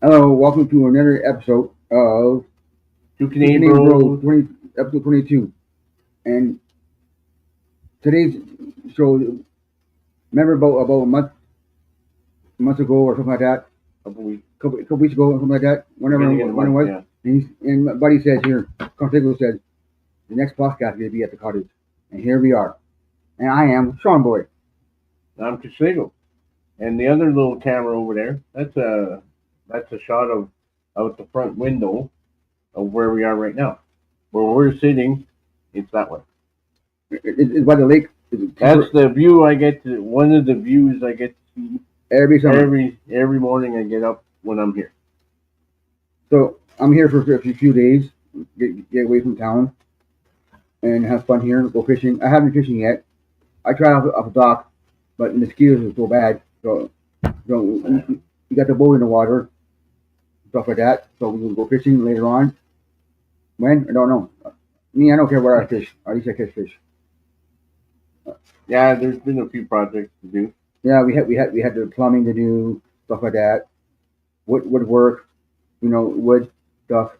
Hello, welcome to another episode of Two Two Canadian Canadian Bros, Bros. 20, episode 22. And today's show, remember about a month ago or something like that, Couple weeks. couple weeks ago or something like that, whenever Beginning of the when it month, was. yeah. And my buddy says here, Contigo said, the next podcast is going to be at the cottage. And here we are. And I am Sean Boy. I'm Casego. And the other little camera over there, that's a shot of out the front window of where we are right now. Where we're sitting, it's that way. It's by the lake. That's the view I get to. One of the views I get to see every summer. every morning I get up when I'm here. So I'm here for a few days, get away from town, and have fun here. Go fishing. I haven't been fishing yet. I tried off a dock, but the mosquitoes are so bad. So you got the boat in the water, stuff like that. So we will go fishing later on. When? I don't know. Me, I don't care where I fish. At least I catch fish. Yeah, there's been a few projects to do. Yeah, we had the plumbing to do, stuff like that. Woodwork, wood stuff.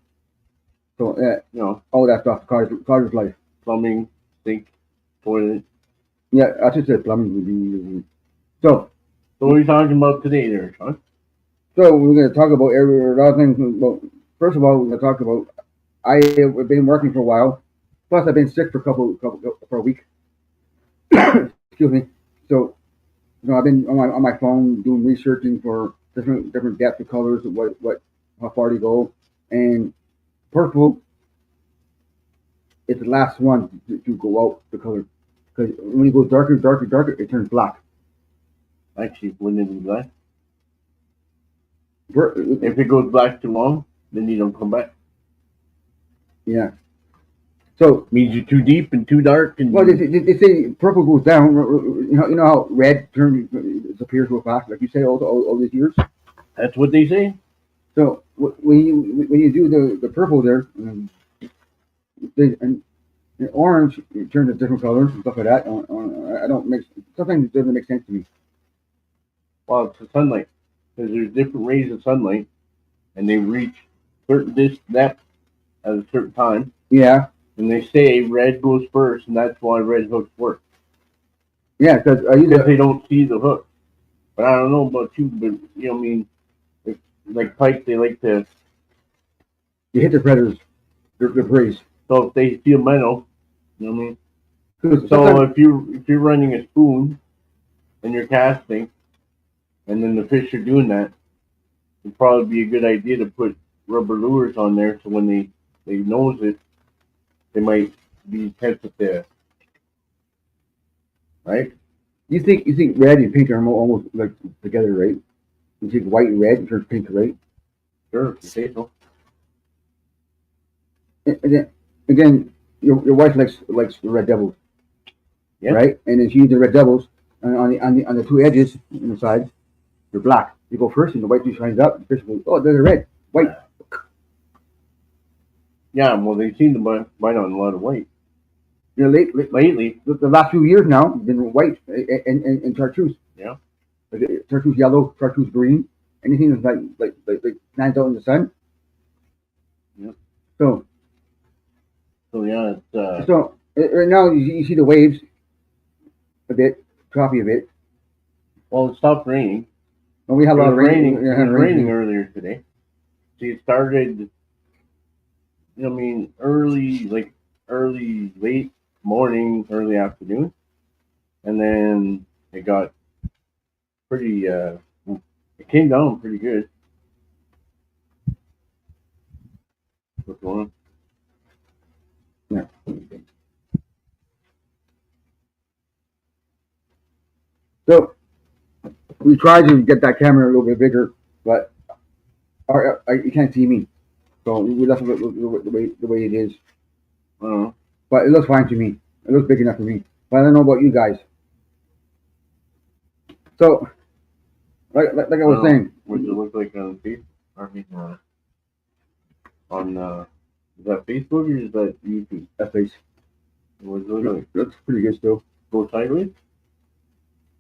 So all that stuff. Cottage life. Plumbing, sink, toilet. Yeah, I just said plumbing would be. So So what are you talking about today there, Sean? So we're going to talk about a lot of things. Well, first of all, we're going to talk about I've been working for a while. Plus, I've been sick for for a week. Excuse me. So, I've been on my phone doing researching for different depth of colors, how far to go, and purple is the last one to go out the color because when you go darker, it turns black. Actually, wouldn't it be black? Pur- If it goes black too long, then you don't come back. yeah. So Means you're too deep and too dark and well, they say purple goes down. You know how red disappears real fast, like you say all these years. that's what they say. So when you do the purple there, and orange it turns to different colors and stuff like that. I don't make sometimes it doesn't make sense to me. Well, it's the sunlight. Because there's different rays of sunlight and they reach certain depth at a certain time. Yeah, And they say red goes first and that's why red hooks work. yeah, because Because they don't see the hook. But I don't know about you, but I mean, if, like pike, they like to. you hit the predators, the prey. So if they feel minnow, you know what I mean. 'Cause So sometimes- if you're running a spoon and you're casting, and then the fish are doing that, it'd probably be a good idea to put rubber lures on there so when they nose it, they might be tempted to, right? you think red and pink are almost like together, right? You take white and red and turns pink, right? Sure, if you say so. And then again, your wife likes the red devils, Yeah. right? And then she uses the red devils on the two edges on the sides. They're black. You go first, and the white just shines up. The fish goes, oh, there's a red, white. Yeah, well, they seem to bite on a lot of white lately. The last few years now, been white and chartreuse. Yeah. Like chartreuse yellow, chartreuse green, anything that's like stands out in the sun. Yeah. So So yeah, it's right now you see the waves a bit, choppy a bit. well, it stopped raining. And we had a lot of rain. It was raining earlier today. See, it started. I mean, early, late morning, early afternoon, and then it got pretty. It came down pretty good. What's going on? Yeah. So we tried to get that camera a little bit bigger, but you can't see me. So we left it the way it is. But it looks fine to me. It looks big enough for me. But I don't know about you guys. So, like I was saying, What does it look like on Facebook? I mean, is that Facebook or is that YouTube? that face What does it look like? looks pretty good still. Go sideways?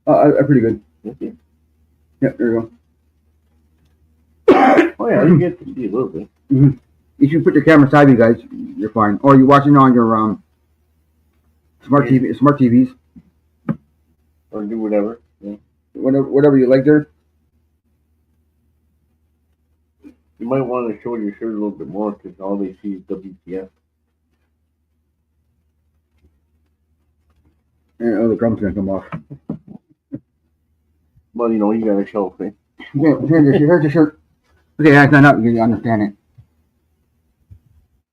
Pretty good. Okay. Yeah, there you Oh yeah, you get to see a little bit. You should put your camera side of you guys. You're fine. Or you're watching on your smart TVs, Or do whatever. Yeah. whatever you like there. You might want to show your shirt a little bit more because all they see is WTF. And the drum's gonna come off. Well, you gotta show things. Here's the shirt. Okay, that's not up. You understand it.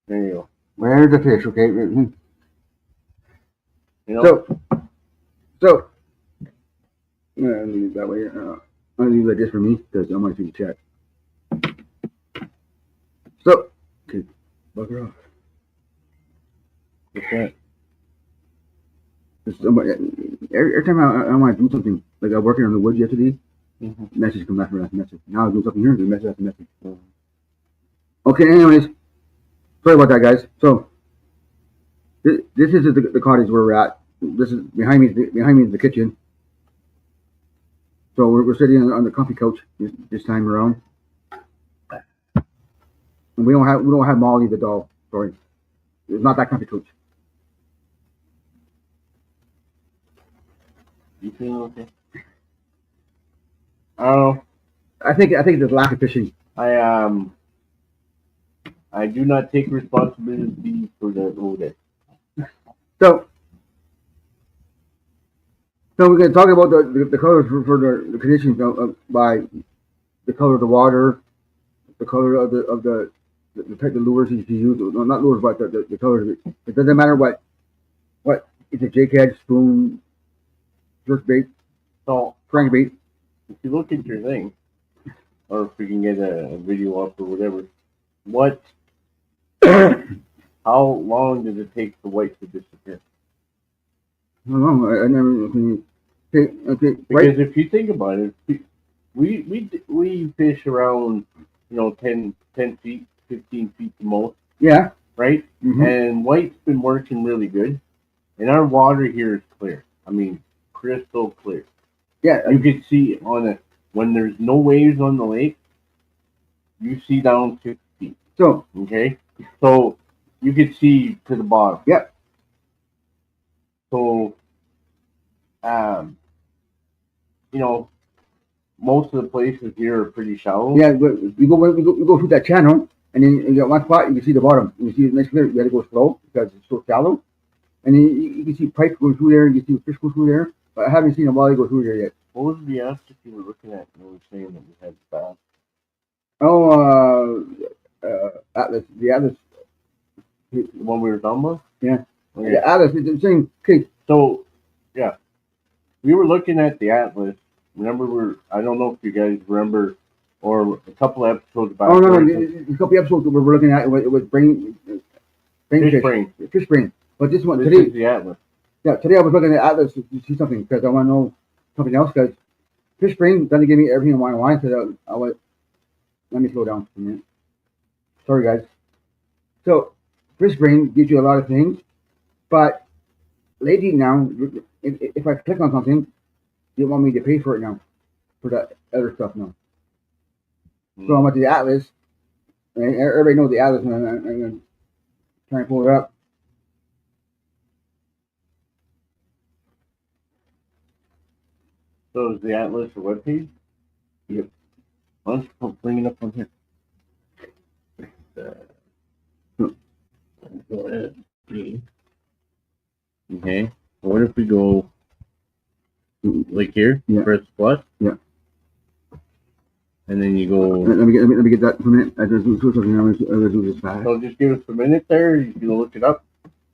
There you go. Where's the fish? Okay. You know, So. I'm gonna leave it that way. I'm gonna leave it like this for me because I might see the chat. So, okay, bugger off. what's that? Every time I want to do something, like I was working on the wood yesterday, Mm-hmm. message comes after message. Now I do something here, the message after message. Mhm. Okay, anyways, sorry about that, guys. So, this is the cottage where we're at. This is behind me. Behind me is the kitchen. So we're sitting on the comfy couch this time around, and we don't have Molly the doll. Sorry, it's not that comfy couch. You feeling okay? I don't know. I think there's lack of fishing. I do not take responsibility for the audit. So we're going to talk about the colors for the conditions by the color of the water, the color of the type of lures you use. No, not lures, but the colors of it. It doesn't matter what it's a jig head, spoon, jerk bait, So crankbait. if you look at your thing, or if we can get a video up or whatever, how long does it take the white to disappear? I don't know. I never. Okay, Because right. if you think about it, we fish around 10 feet, 15 feet the most, Yeah. right? Mm-hmm. And white's been working really good, and our water here is clear. I mean, crystal clear. Yeah. You can see on it when there's no waves on the lake. You see down 6 feet. So Okay, so you can see to the bottom. Yep. So, most of the places here are pretty shallow. yeah, we go through that channel, and then you got one spot you can see the bottom. You can see the next clear. You got to go slow because it's so shallow, and then you can see pipe going through there, and you can see fish go through there. But I haven't seen a walleye go through there yet. What was the aspect you were looking at? You were saying that we had bass. Oh, Atlas, the Atlas, The one we were talking about? Yeah. Okay. the Atlas. It's the same. Okay, So, yeah, we were looking at the Atlas. Remember, I don't know if you guys remember, or a couple of episodes back. oh no, a couple episodes that we were looking at it was Fish brain. fish brain. But this one This today, is the Atlas. yeah, today I was looking at Atlas to see something because I want to know something else because fish brain doesn't give me everything I want. So I was. Let me slow down for a minute. Sorry, guys. So, fish brain gives you a lot of things, but lately now, if I click on something, you want me to pay for it now, for the other stuff now. So I went to the Atlas, and everybody knows the Atlas, and I'm going to try and pull it up. So is the Atlas a webpage? Yep. Why don't you bring it up on here? Go ahead. Okay. What if we go like here? Yeah. Press plus. Yeah. And then you go. Let me get that for a minute. I just do something. I'm going to do this fast. So just give us a minute there. You can look it up.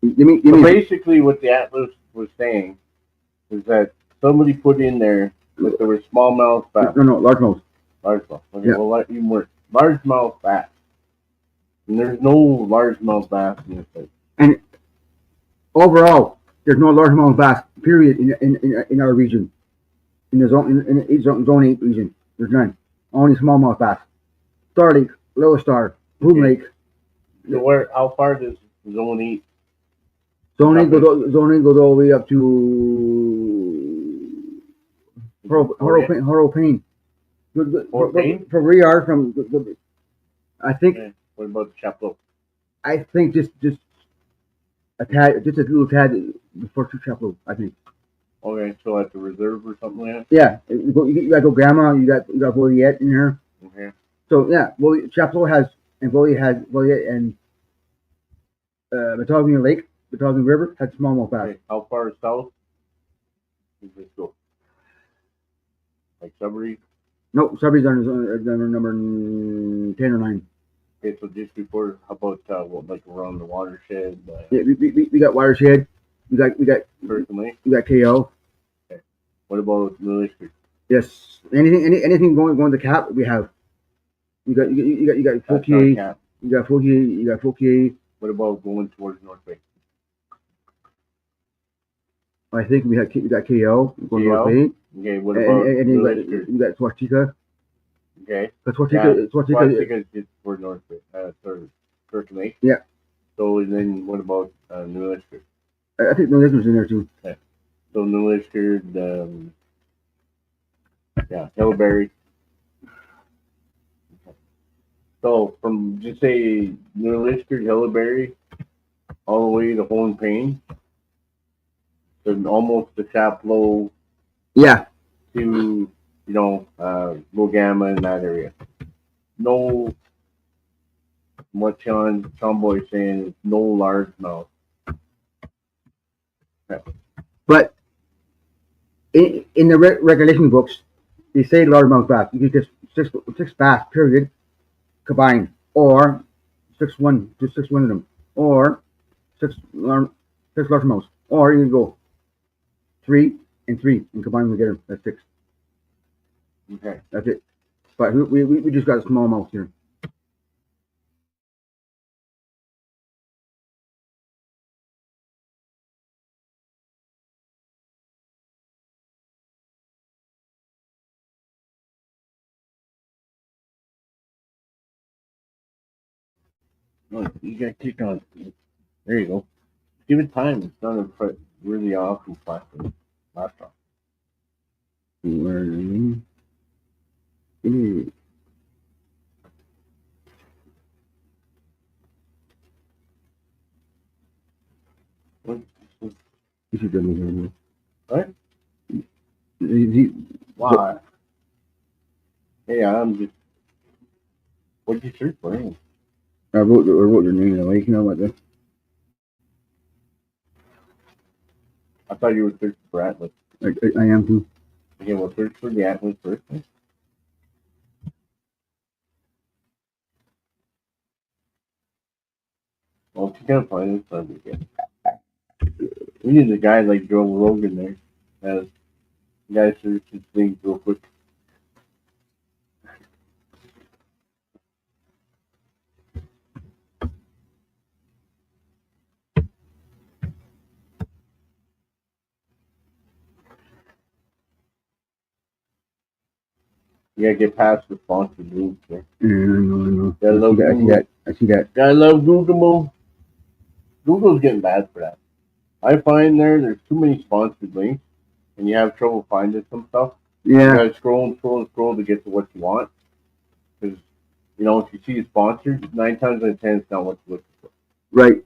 Give me. So basically, what the Atlas was saying is that somebody put in there that there were smallmouth bass. No, largemouth. Largemouth. Okay, Yeah. well, even worse. Largemouth bass. And there's no largemouth bass in this place. And overall, there's no largemouth bass. Period. In our region, in the zone 8 region, there's none. Only smallmouth bass. Star Lake, Little Star, Boom Okay. Lake. So how far does Zone 8? Zone 8 goes all the way up to Horo Plain. Fort Payne? From where you are, I think Okay. What about Chapel? just a tad, just a little tad before Two Chapel. I think. Okay, so at the reserve or something like Yeah, you got go Grandma. You got Joliet in here. that? Okay. So yeah, well, Chapel has and Joliet and Matawamina Lake, Matawamina River had smallmouth bass. Okay. How far south does this go? Like Sudbury? No, Sudbury's on number 10 or 9. Okay, so just before, how about like around the watershed? Yeah, we got Watershed. We got Person Lake? KO. What about Militia? Yes, anything going to Cap, we have. You got That's not Fouquier. Cap. You got Fouquier. You got Fouquier. What about going towards North Bay? I think we got KO going KO? North Bay. Okay, what about And Militia? you got Swatika. Okay. But Swatika, Swastika is just toward North Bay. Person Lake? Yeah. So then what about Militia? I think the listeners in there too. So Militia, Hillberry. So from just say Militia, Hillberry, all the way to Horn Payne, to almost the Chaplow Yeah, to Logama in that area. No, what Sean Boy is saying is no largemouth. but in the regulation books, they say largemouth bass. You can just six bass period combined, or 6-1 of them, or six largemouths, or you can go 3 and 3 and combine them together. That's 6. Okay. That's it. But we just got a small mouth here. Oh, you got kicked on. There you go. Give it time. It's done it really awesome platform. Laptop. What? You should do it. What? He- Why? Hey, I'm just. What'd you search for? I wrote your name away. You know what? I thought you were searching for Atlas. I am too. Okay, we'll search for the Atlas first. Well, if you can't find it, that'd be good. We need a guy like Joe Rogan there. Has guys search his things real quick. You gotta get past the sponsored links there. Yeah, I know. Gotta love I see that. Gotta love Google. Google's getting bad for that. I find there's too many sponsored links, and you have trouble finding some stuff. You Yeah, gotta scroll to get to what you want. Because, if you see sponsored, 9 times out of 10, it's not what you're looking for. right.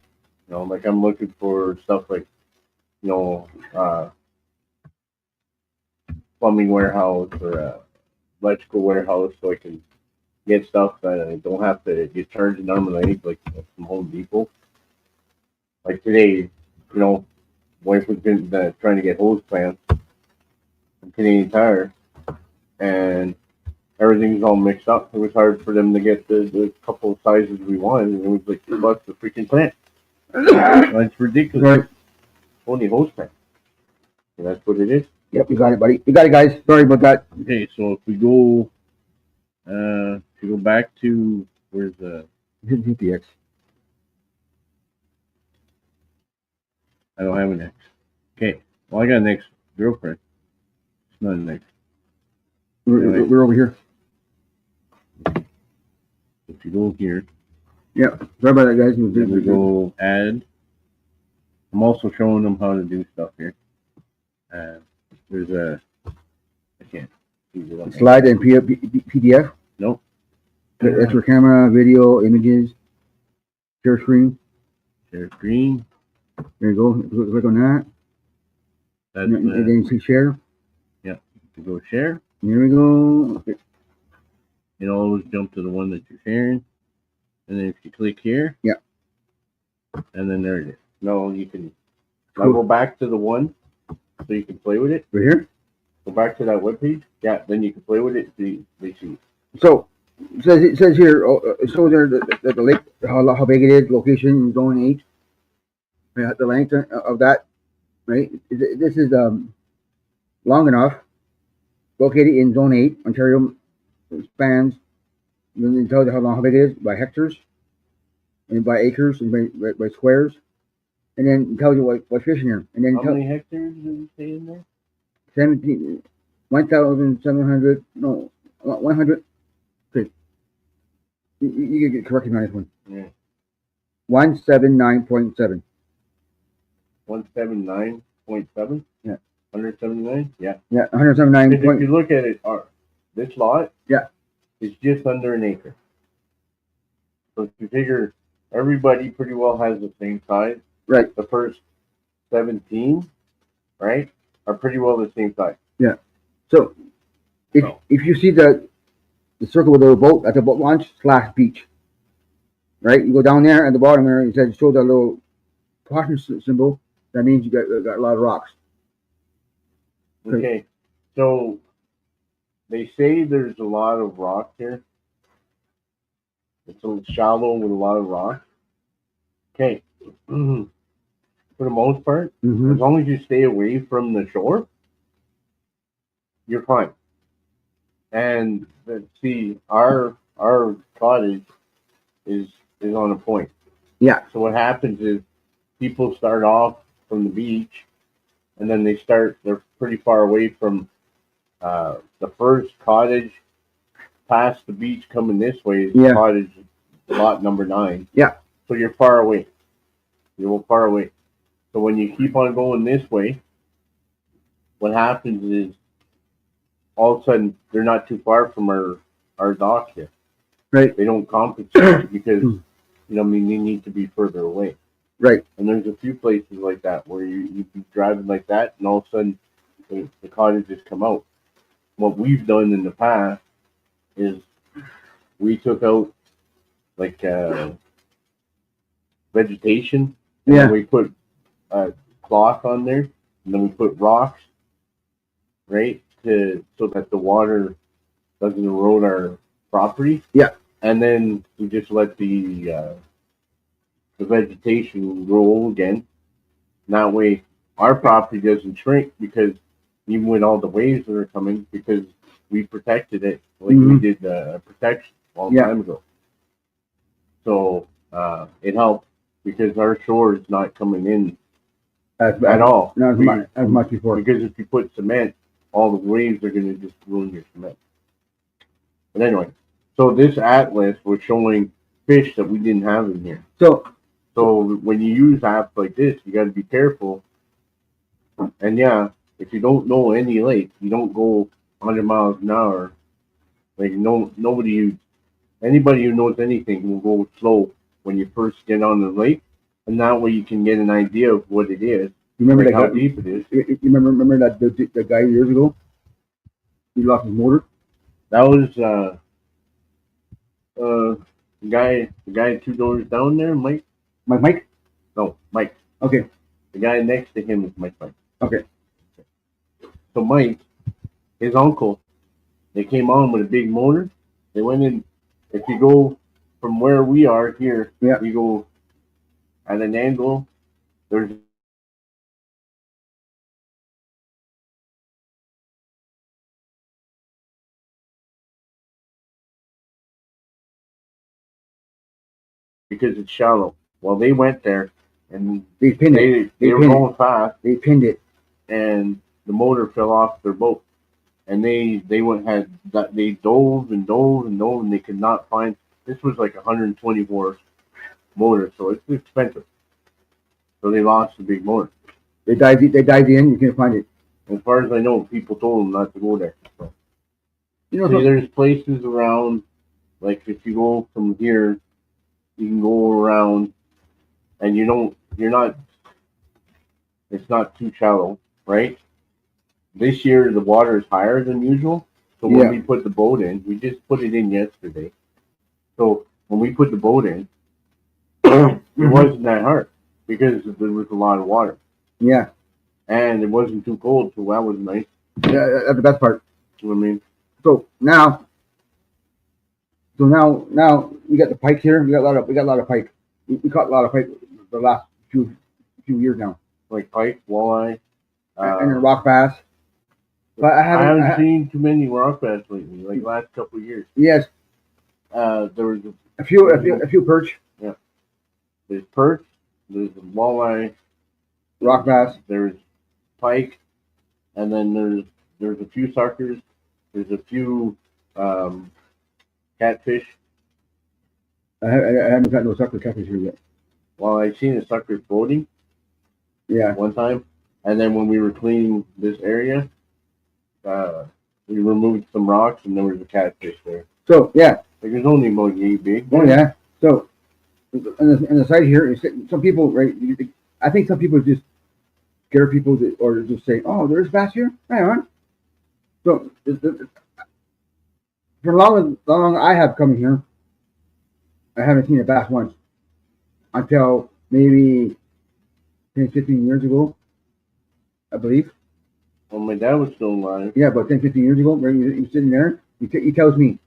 Like I'm looking for stuff like, plumbing warehouse or electrical warehouse, so I can get stuff that I don't have to get charged an arm and leg like from Home Depot. Like today, wife was trying to get hose clamps from Canadian Tire, and everything's all mixed up. It was hard for them to get the couple of sizes we wanted, and it was like $2 a freaking clamp. That's ridiculous. Right. Only hose clamp. And that's what it is. Yep, you got it, buddy. You got it, guys. Sorry about that. Okay, so if we go, back to where's the GPX. I don't have an X. Okay, well I got an ex girlfriend. It's not an X. We're over here. If you go here, Yeah. Sorry about that, guys. then we go add. I'm also showing them how to do stuff here. There's a I can't. Slide and PDF. Nope. That's for camera, video, images, share screen. Share screen. There you go. Click on that. That's And then you see share. to go share. Here we go. You always jump to the one that you're sharing. And then if you click here. Yeah. And then there it is. No, you can now go back to the one so you can play with it. Right here? Go back to that web page. Yeah, then you can play with it. They see. So it says here, it shows there the lake, how big it is, location, zone 8. Yeah, the length of that, right? This is long enough. Located in zone 8, Ontario, spans. Then it tells you how big it is by hectares, and by acres, and by squares, and then it tells you what fish in here. And then how many hectares does it say in there? 1,700. No, 100. Okay, you can correct me on this one. Yeah. 179.7. 179.7. Yeah. 179. Yeah. Yeah, 179. If you look at it, this lot. Yeah. It's just under an acre. So if you figure everybody pretty well has the same size. Right. The first 17, right, are pretty well the same size. Yeah. So if you see the circle with the boat at the boat launch / beach, right? You go down there at the bottom there. It says show that little caution symbol. That means you got a lot of rocks. Okay. So they say there's a lot of rock here. It's a shallow with a lot of rock. Okay. For the most part, Mm-hmm. as long as you stay away from the shore, you're fine. And see, our cottage is on a point. Yeah. So what happens is people start off from the beach, and then they're pretty far away from the first cottage past the beach coming this way is cottage lot number 9. Yeah. So you're far away. You're far away. So when you keep on going this way, what happens is all of a sudden they're not too far from our dock here. Right. They don't compensate because they need to be further away. Right. And there's a few places like that where you be driving like that, and all of a sudden the cottages come out. What we've done in the past is we took out like vegetation. And then we put cloth on there, and then we put rocks, right, so that the water doesn't erode our property. Yeah. And then we just let the vegetation grow again. And that way, our property doesn't shrink because even with all the waves that are coming, because we protected it like we did protection a long time ago. So it helped because our shore is not coming in at all. Not as much before. Because if you put cement, all the waves are going to just ruin your cement. But anyway, so this atlas was showing fish that we didn't have in here. So when you use apps like this, you got to be careful. And yeah, if you don't know any lake, you don't go 100 miles an hour. Like anybody who knows anything will go slow when you first get on the lake, and that way you can get an idea of what it is. You remember how deep it is. You remember that the guy years ago? He lost his motor. That was the guy 2 doors down there, Mike. Mike? No, Mike. Okay. The guy next to him is Mike. Okay. So Mike, his uncle, they came on with a big motor. They went in. If you go from where we are here, you go at an angle. There's because it's shallow. Well, they went there and they pinned it. They were going fast. They pinned it, and the motor fell off their boat. And they dove and they could not find. This was like 120 horse motor, so it's expensive. So they lost the big motor. They dived in. You can't find it. As far as I know, people told them not to go there. So You know, See, there's places around, like if you go from here, you can go around, and you're not, it's not too shallow, right? This year the water is higher than usual, so when Yeah. we put the boat in, we just put it in yesterday. So when we put the boat in, it wasn't that hard because there was a lot of water, yeah, and it wasn't too cold, so that was nice. yeah, that's the best part. You know what I mean? So now we got the pike here. We got a lot of pike. We caught a lot of pike the last few years now, Like pike, walleye. and then rock bass. But I I haven't. haven't seen too many rock bass lately, like last couple of years. Yes, There was a few perch, there's perch, there's walleye, rock bass. there's pike, and then there's a few suckers, there's a few catfish. I haven't got no sucker catfish here yet. Well, I seen a sucker floating Yeah. one time, and then when we were cleaning this area, we removed some rocks, and there was a catfish there. So yeah. Like there's only about yay big. Oh yeah. So on the side here, some people, right? I think some people just scare people or just say, "Oh, there's bass here." Right on. So for long I have come here, I haven't seen a bass once until maybe 10, 15 years ago, I believe. Well, my dad was still alive. Yeah, about 10, 15 years ago, right? He's sitting there. He tells me,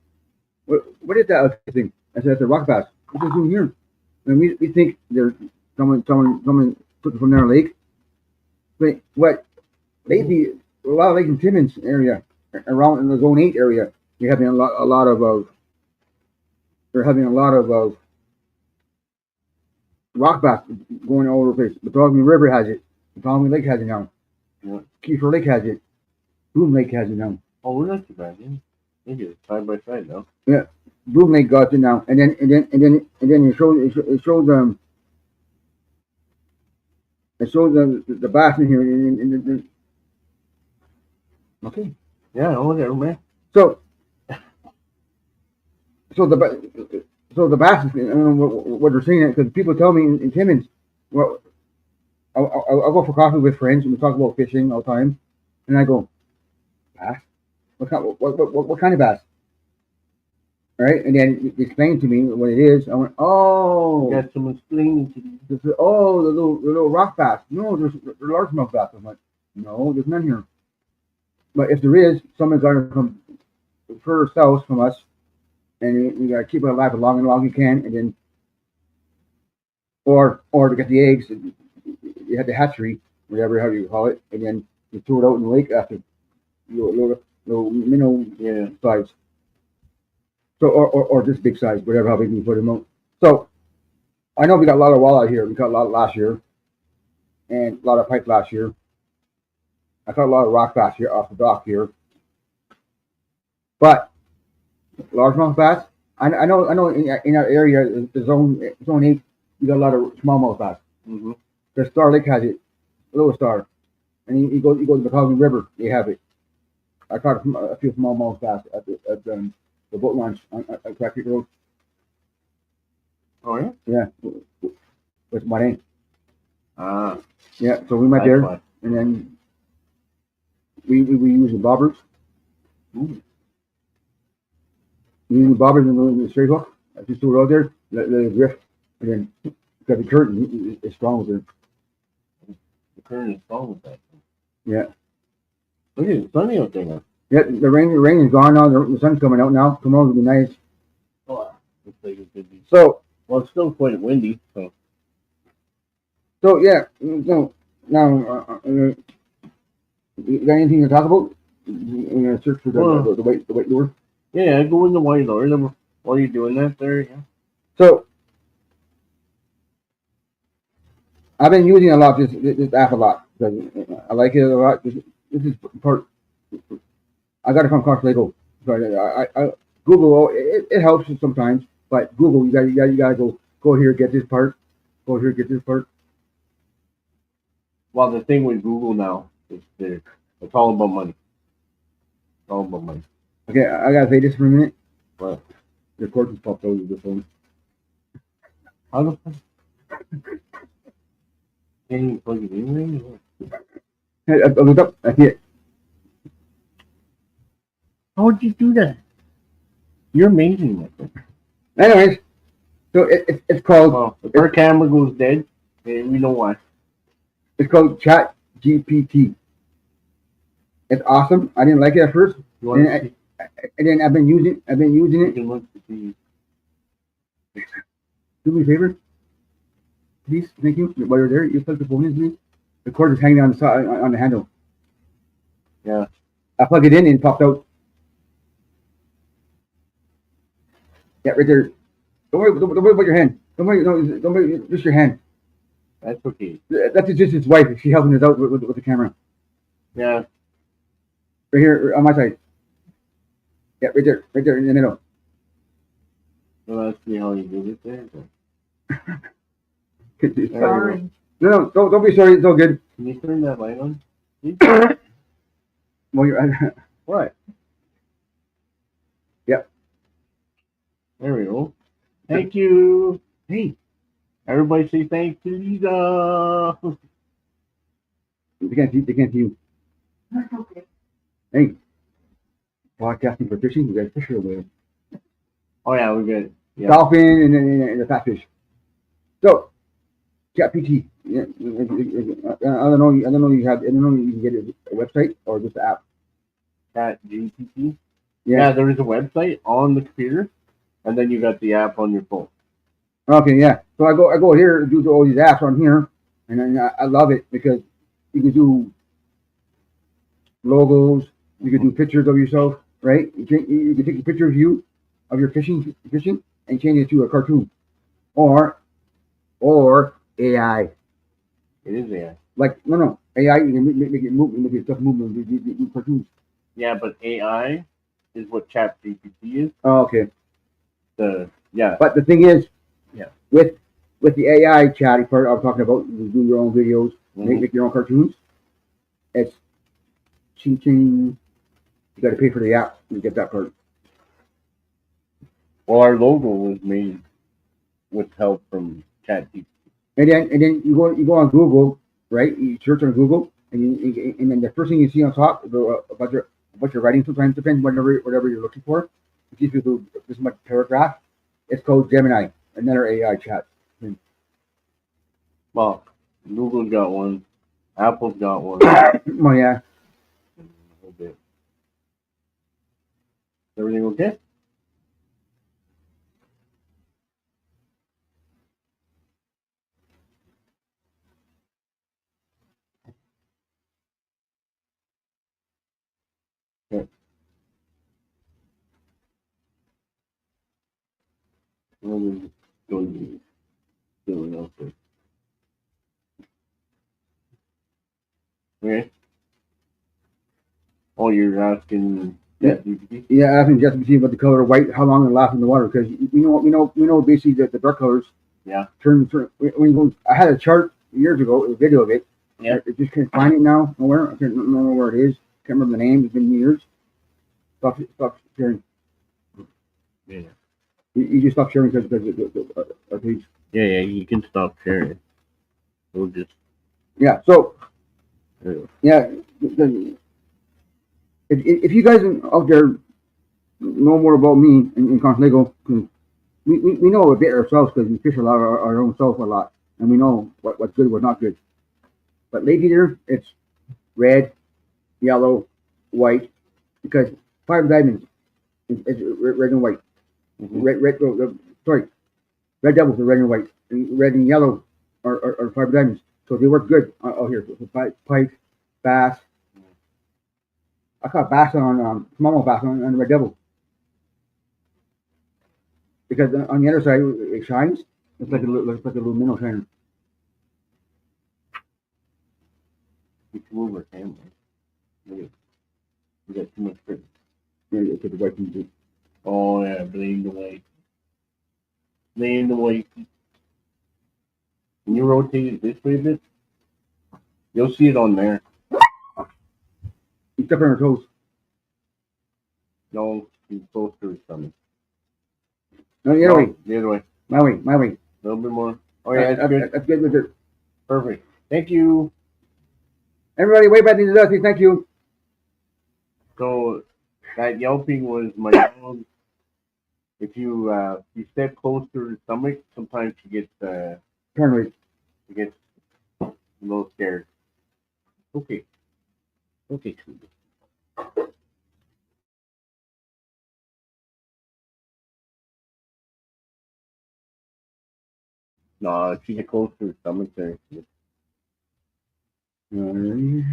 what is that thing? I said, "That's a rock bass." What's it doing here? And we think there's someone took it from their lake. But what lately, a lot of Lake and Timmins area, around in the Zone 8 area, they're having a lot of rock bass going all over the place. The Dogman River has it. The Dogman Lake has it now. Yeah. Kiefer Lake has it. Bloom Lake has it now. Oh, we're not too bad. Yeah. They get it side by side now. Yeah, Bloom Lake got it now, and then it showed the bass in here. Okay. Yeah, whatever, man. So the bass. I don't know what they're saying because people tell me in Timmins. Well, I'll go for coffee with friends and we talk about fishing all the time, and I go, bass. What kind of bass? Right, and then he explained to me what it is. I went, oh, You got someone explaining to you. the little rock bass. No, there's largemouth bass. I'm like, no, there's none here. But if there is, someone's got to come further south from us, and you got to keep it alive as long as you can, and then, or to get the eggs, you have the hatchery, whatever how you call it, and then you throw it out in the lake after little minnow size. So or this big size, whatever how big you put them out. So I know we got a lot of walleye here. We caught a lot last year, and a lot of pike last year. I caught a lot of rock bass here off the dock here. But largemouth bass, I know in our area, the zone 8, you got a lot of smallmouth bass. Mm-hmm. The Star Lake has it, Little Star, and you go to the Cogman River, they have it. I caught a few smallmouth bass at the boat launch on Crack Creek Road. Oh yeah. Yeah, with my name. Ah. Yeah, so we went there, and then we use the bobbers. Ooh. We use the bobbers and the straight hook. I just threw it out there, let it drift, and then because the current is strong with it. The current is strong with that. Yeah. Look at it, sunny out there now. Yeah, the rain is gone now. The sun's coming out now. Tomorrow will be nice. Oh, looks like it could be. So Well, it's still quite windy. So yeah. So now, you got anything to talk about? We're gonna search for the white lure. yeah, I go in the white lure. While you're doing that, there. Yeah. So I've been using a lot this app a lot because I like it a lot. This is part. I got it from Costco. So I Google. It helps sometimes, but Google you gotta go here get this part. Go here get this part. Well, the thing with Google now is it's all about money. It's all about money. Okay, I gotta say this for a minute. What? The cord just popped out of the phone. How the fuck? Can't even plug it in anymore. Hey, I looked up. I see it. How would you do that? You're amazing, my friend. Anyways, so it's called Well, if our camera goes dead, then we know why. it's called Chat GPT. It's awesome. I didn't like it at first, You want and, to see? and then I've been using You it. can look to see. Do me a favor, please. Thank you. While you're there, you plug the phone in, please. The cord is hanging on the side on the handle. Yeah. I plug it in and it popped out. Yeah, right there. Don't worry about your hand. Don't worry, just your hand. That's okay. That's just his wife. She's helping us out with the camera. Yeah. Right here on my side. Yeah, right there in the middle. Well, let's see how you did it there. But Sorry. No, don't be sorry. It's all good. can you turn that light on? Well, you're, What? Yep. There we go. Thank you. Hey, everybody say thank you, Lisa. they can't see you. That's okay. Hey, podcasting for fishing. We got a fisher away. Oh yeah, we're good. Yeah. Dolphin and the fat fish. So, Chat PT. Yeah, I don't know. I don't know. You can get a website or just the app. Chat GPT. Yeah, there is a website on the computer, and then you got the app on your phone. Okay. Yeah. So I go here, do all these apps on here, and then I love it because you can do logos. You can do pictures of yourself, right? You can take a picture of you, of your fishing, and change it to a cartoon, or AI. It is AI. Like no AI. You can make it move, make it stuff move, do cartoons. Yeah, but AI is what Chat GPT is. Oh, okay. Yeah. But the thing is, Yeah. with the AI chatting part I'm talking about, you do your own videos, Mhm. make your own cartoons. It's ching ching. You got to pay for the app to get that part. Well, our logo was made with help from Chat GPT. And then you go on Google, right? You search on Google, and then the first thing you see on top is about your writing. Sometimes depends whatever you're looking for. It gives you this much paragraph. It's called Gemini, another AI chat. Well, Google's got one. Apple's got one. Oh yeah. Okay. Everything okay? Okay. We'll just go to doing else. Okay. Oh, you're asking ChatGPT? Yeah, asking just to see about the color of white, how long it lasts in the water, because we know basically that the dark colors. Yeah. Turn. When you go, I had a chart years ago, a video of it. Yeah. I just can't find it now. Nowhere. I can't remember where it is. Can't remember the name. It's been years. Stop sharing. Yeah. You just stop sharing because our page. Yeah, you can stop sharing. We'll just. Yeah. So. Yeah. Yeah. If you guys out there know more about me in Conslego, we know a bit ourselves because we fish a lot our own self a lot, and we know what's good, what's not good. But lately there, it's red, yellow, white, because five diamonds is red and white. Mhm. Red devils are red and white, and red and yellow are five diamonds. So they work good out here. So pike, bass. I caught bass on smallmouth bass on red devil because on the other side it shines. It's like looks like a little minnow shiner. We can move our camera. We got too much fish. Yeah, it's the white thing too. Oh yeah, blame the white. Blame the white. Can you rotate it this way a bit? You'll see it on there. You step on her toes. No, she's close to her stomach. No, the other way. The other way. My way. My way. A little bit more. Oh yeah, that's good. That's good with it. Perfect. Thank you. Everybody, wave back to the Dusty. Thank you. So that yelping was my dog. If you step close to her stomach, sometimes Paranoid. she gets a little scared. Okay. Okay, sweetie. No, she get close to her stomach there. You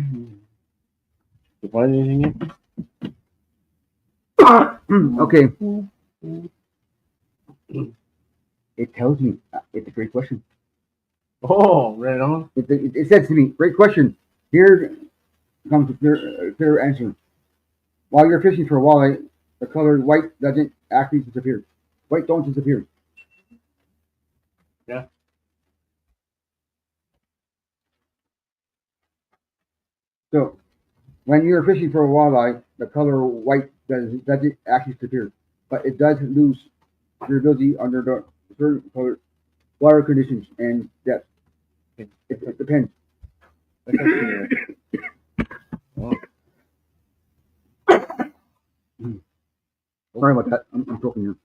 find anything yet? Okay. It tells me. It's a great question. Oh, right on. It says to me, great question. Here comes a clear answer. While you're fishing for walleye, the color white doesn't actually disappear. White don't disappear. Yeah. So when you're fishing for a walleye, the color white doesn't actually disappear, but it does lose your ability under the certain color water conditions and depth. It depends. Oh. Sorry about that. I'm talking here.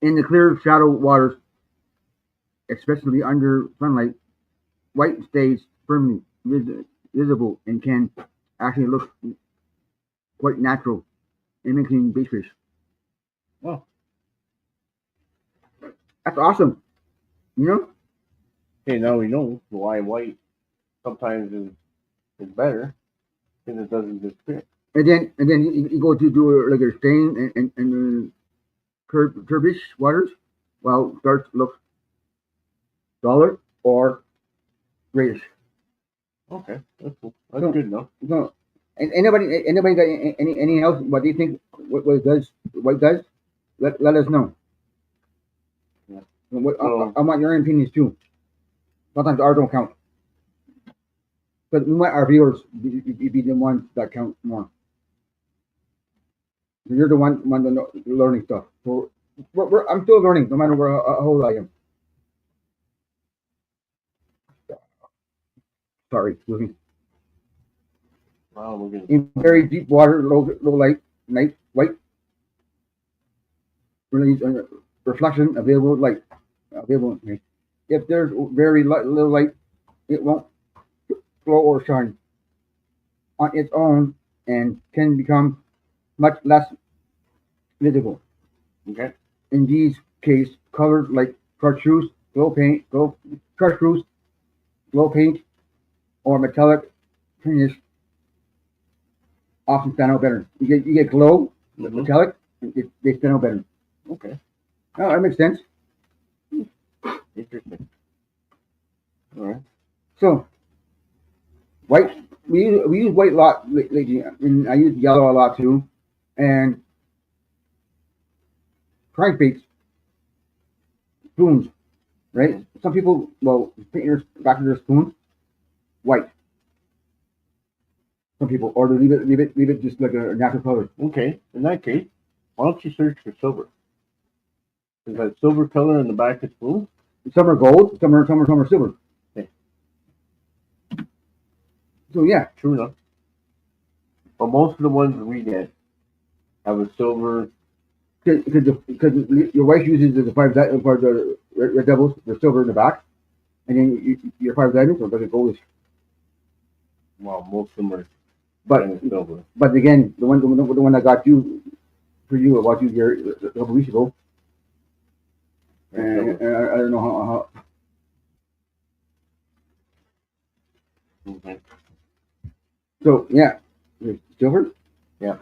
In the clear shallow waters, especially under sunlight, white stays firmly visible and can actually look quite natural, mimicking beach fish. Oh. That's awesome. You know? Okay, now we know why white sometimes is better because it doesn't disappear. And then you go to do like a stain and turbish waters, well, starts to look duller or grayish. Okay, that's cool. That's good enough. So, and anybody got any else? What do you think? What it does? What it does? Let us know. Yeah. I want your opinions too. Sometimes ours don't count, but we want our viewers be the ones that count more. You're the one learning stuff. So I'm still learning, no matter how old I am. Sorry, excuse me. Wow, we're gonna. In very deep water, low light, night, white, release reflection, available light, available. If there's very little light, it won't glow or shine on its own and can become much less visible. Okay. In these cases, colors like chartreuse, chartreuse, glow paint, or metallic finish often stand out better. You get glow, metallic, they stand out better. Okay. Oh, that makes sense. Interesting. All right. So, white, we use white a lot lately, and I use yellow a lot too. And crankbaits, spoons, right? Some people, well, paint your back of their spoons white. Some people, or they leave it just like a natural color. Okay. In that case, why don't you search for silver? Is that silver color in the back of the spoon? Some are gold, some are silver. Okay. So yeah, True enough. But most of the ones we get have a silver. because your wife uses the the red devils, the silver in the back, and then your five diamonds, or does it goldish? Well, most of them are But silver. but again, the one that got you for you about you here a couple weeks ago, and I don't know how. Okay. So yeah, silver. Yeah.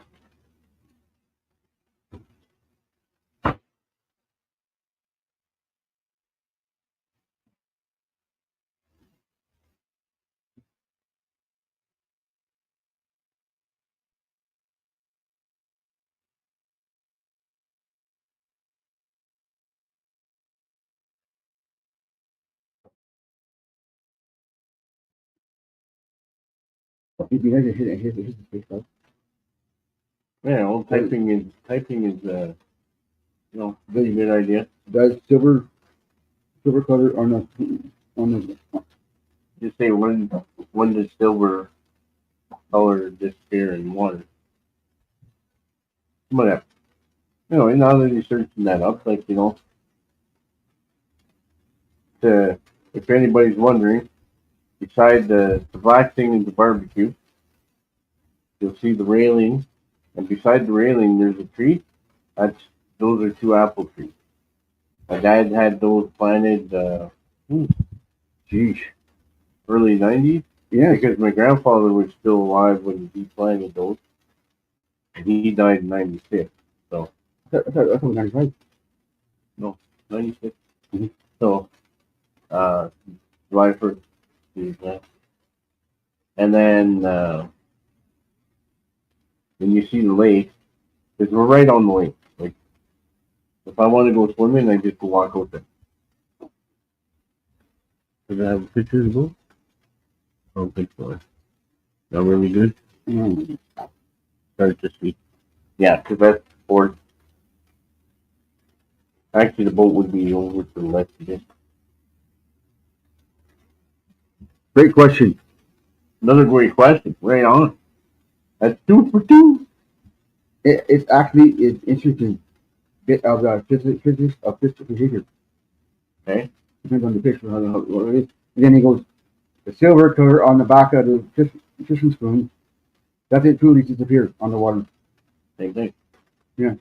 It'd be nice to hit the face though. Yeah, well, typing is very good idea. Does silver color on the Just say when does silver color disappear in water? Whatever. Anyway, now that you're searching that up, if anybody's wondering, beside the black thing is the barbecue. You'll see the railing, and beside the railing there's a tree. Those are two apple trees. My dad had those planted geez. early 90s. Yeah. Because my grandfather was still alive when he planted those. And he died in 96. So I thought that was 95. 96. Mm-hmm. So July 1st. And then when you see the lake, because we're right on the lake. Like, if I want to go swimming, I just go walk out there. Does it have a picture of the boat? I don't think so. Not really good. Start to see. Yeah, because that's sport. Actually, the boat would be over to the left again. Great question. Another great question. Right on. That's 2 for 2. It's actually interesting bit of the physics of fish behavior. Okay. Depends on the picture how what it is. And then he goes, the silver color on the back of the fishing spoon, that's it truly disappears on the water. Same thing. Yeah.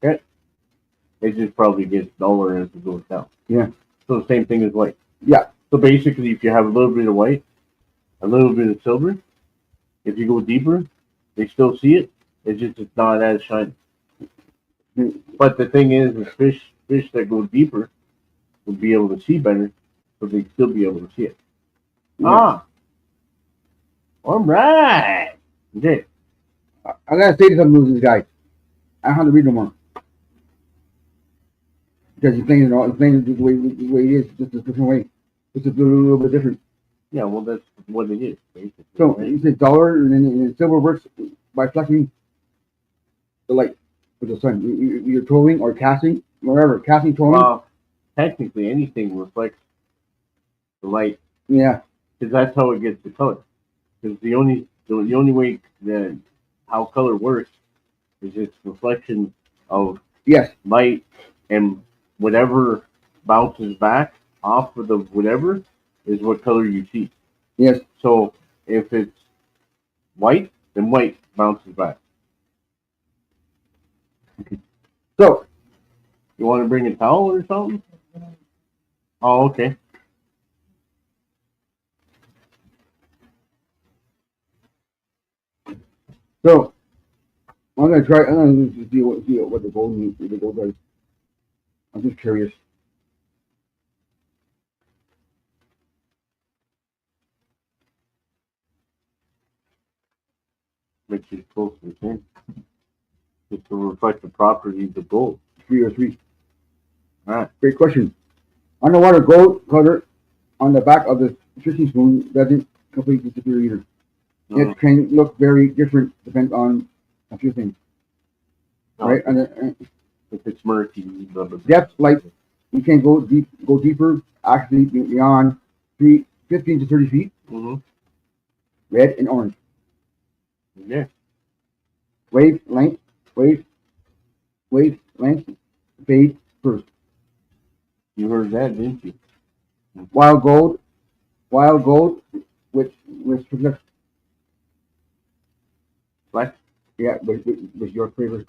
Okay. It just probably gets duller as it goes down. Yeah. So the same thing as white. Yeah. So basically, if you have a little bit of white, a little bit of silver, if you go deeper, they still see it. It's not as shiny. But the thing is fish that go deeper will be able to see better, so they'd still be able to see it. Yeah. All right. Okay. I gotta say something to this guy. I don't have to read no more. Because he's playing it the way it is, just a different way. It's just a little bit different. Yeah, well, that's what it is, basically. So he says dollar, and then silver works by reflecting the light with the sun. You're trolling or casting, whatever. Casting, trolling. Well, technically, anything reflects the light. Yeah. Because that's how it gets the color. Because the only way that how color works is its reflection of light, and whatever bounces back off of the whatever is what color you see. Yes. So if it's white, then white bounces back. So you want to bring a towel or something? Oh, okay. So I'm gonna try. I'm gonna see what the gold does. I'm just curious. Makes it close to the same. Just to reflect the properties of gold. 303. All right. Great question. Underwater gold color on the back of the fishing spoon doesn't completely disappear either. It can look very different, depends on a few things. Right? And if it's murky, blah, blah, blah. Depth, like you can go deeper, actually beyond 15 to 30 feet. Mm-hmm. Red and orange. Yeah. Wave length fade first. You heard that, didn't you? Wild gold, which reflects. Black. Yeah, with your favorite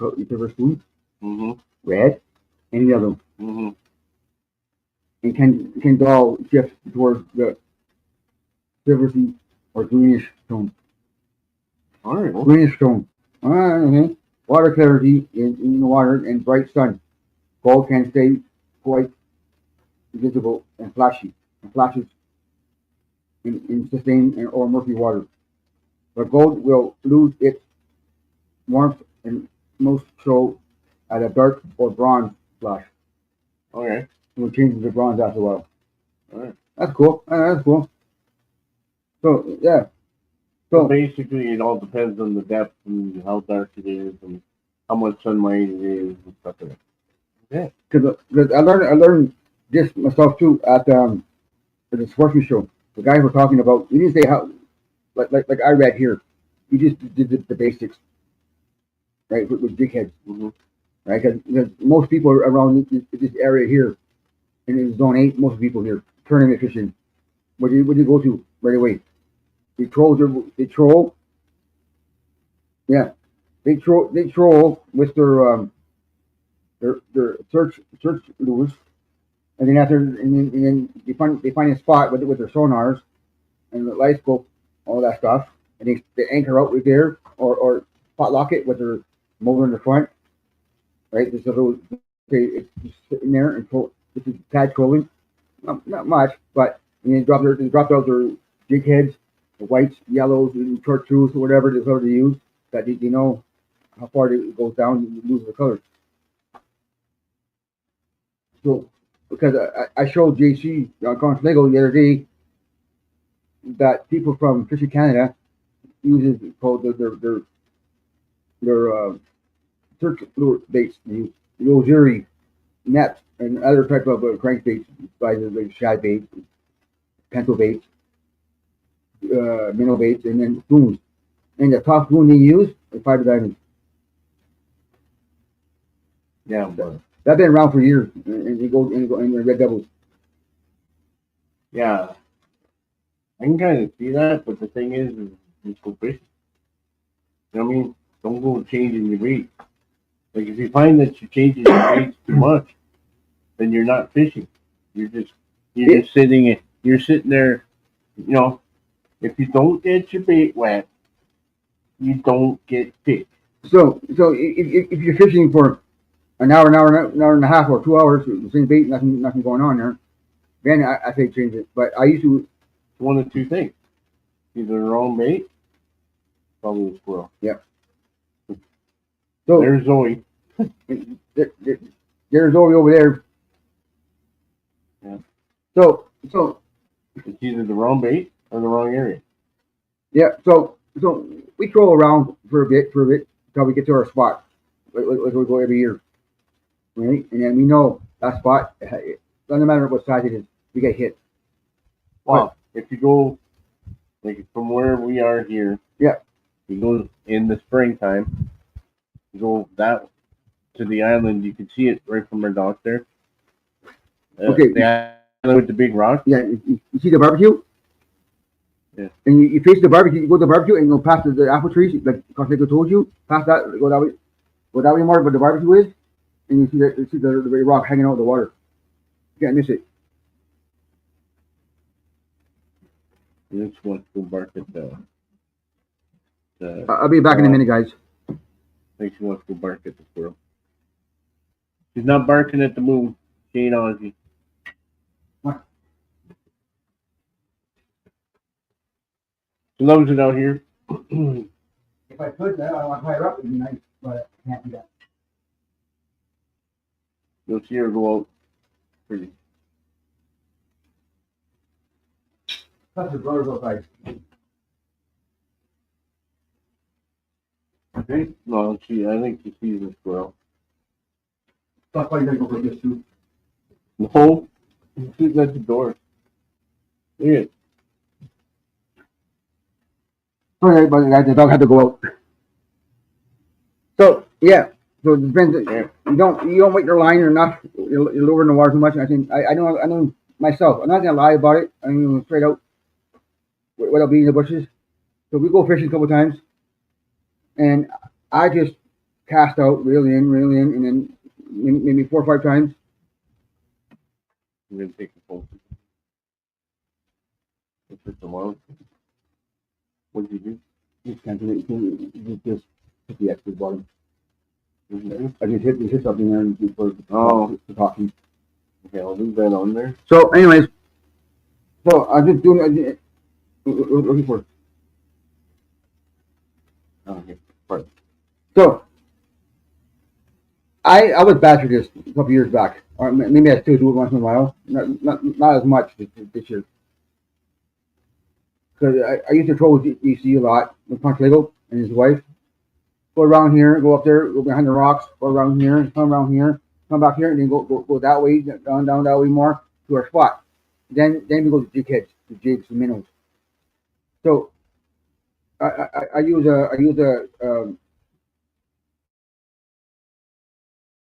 spoon. Mm-hmm. Red and yellow. Mm-hmm. And can dull shift towards the silvery or greenish tone. All right. Well. Greenish tone. Okay. Water clarity in the water and bright sun. Gold can stay quite visible and flashes in sustained or murky water. But gold will lose its warmth and most show at a dark or bronze flash. Okay. It will change to bronze after a while. All right. That's cool. That's cool. So yeah. So So, basically, it all depends on the depth and how dark it is and how much sunlight it is and stuff like that. Yeah. because I learned this myself too at the sportsman show. The guys were talking about. You didn't say how, like I read here. You just did the basics, right? With big heads, Mm-hmm. right? Because most people around this area here in zone 8, most people here tournament fishing. What do you go to right away? They troll, yeah. They troll with their search lures, and then and then they find a spot with their sonars and the light scope, all that stuff, and they anchor out right there or spot lock it with their motor in the front, right? So it's just sitting there and this is pad trolling, not much, but and they drop out their jig heads, the whites, yellows, and chartreuse or whatever they use that they know how far it goes down and lose the color. So because I showed JC Constable the other day that people from Fishing Canada uses called their search lure baits. They use the Ozuri nets and other type of crankbaits, like shad baits, pencil baits, minnow baits, and then spoons. And the top spoon they use is Fiber Diamonds. Yeah, but That's been around for years, and they go and the red devils. yeah, I can kind of see that. But the thing is just go fishing. You know what I mean? Don't go changing your bait. Like if you find that you're changing your baits too much, then you're not fishing. You're just sitting. You're sitting there. You know, if you don't get your bait wet, you don't get fish. So if you're fishing for an hour and a half, or 2 hours, the same bait, nothing going on there, then I say change it. But I used to, One of two things: either the wrong bait, probably a squirrel. so There's Zoe. there's Zoe over there. Yeah. So It's either the wrong bait or the wrong area. yeah, so we troll around for a bit until we get to our spot. Like we go every year, right? And then we know that spot. It doesn't matter what size it is, we get hit. Well, if you go like from where we are here, Yeah. you go in the springtime, you go that to the island, you can see it right from our dock there. Okay. The island with the big rock. Yeah, you see the barbecue? Yeah. And you face the barbecue, you go to the barbecue and you go past the apple trees, like Costa told you, past that, go that way more, where the barbecue is, and you see the big rock hanging out of the water. You can't miss it. And this wants to go bark at the I'll be back in a minute, guys. I think she wants to go bark at the squirrel. She's not barking at the moon. She ain't Ozzy. What? She loves it out here. If I could, I want to tie her up, it'd be nice, but I can't do that. You'll see her go out pretty. That's the brother's outside. Okay? No, I think she sees the squirrel. That's why you gotta go for this too. No, she's at the door. Look at it. Sorry, but guys, the dog had to go out. So yeah, so it depends. Yeah. You don't wait your line or not. You're lowering the water too much. And I know myself. I'm not gonna lie about it. I mean, straight out without being in the bushes. So we go fishing a couple times, and I just cast out, reel in, and then maybe 4 or 5 times. I'm gonna take the phone. It's for tomorrow. What did you Just cancel it. Just hit the extra button. do? I just hit something there and for talking. Okay, I'll leave that on there. So, anyways, so I'm just doing. Looking for. Okay. So, I was bad for this a couple years back, or maybe I still do it once in a while. Not as much this year. because I used to troll with DC a lot with Punch Lego and his wife. Go around here, go up there, go behind the rocks, go around here, come around here, come back here, and then go that way, down that way more to our spot. Then we go to jig heads, the jigs, the minnows. So I use a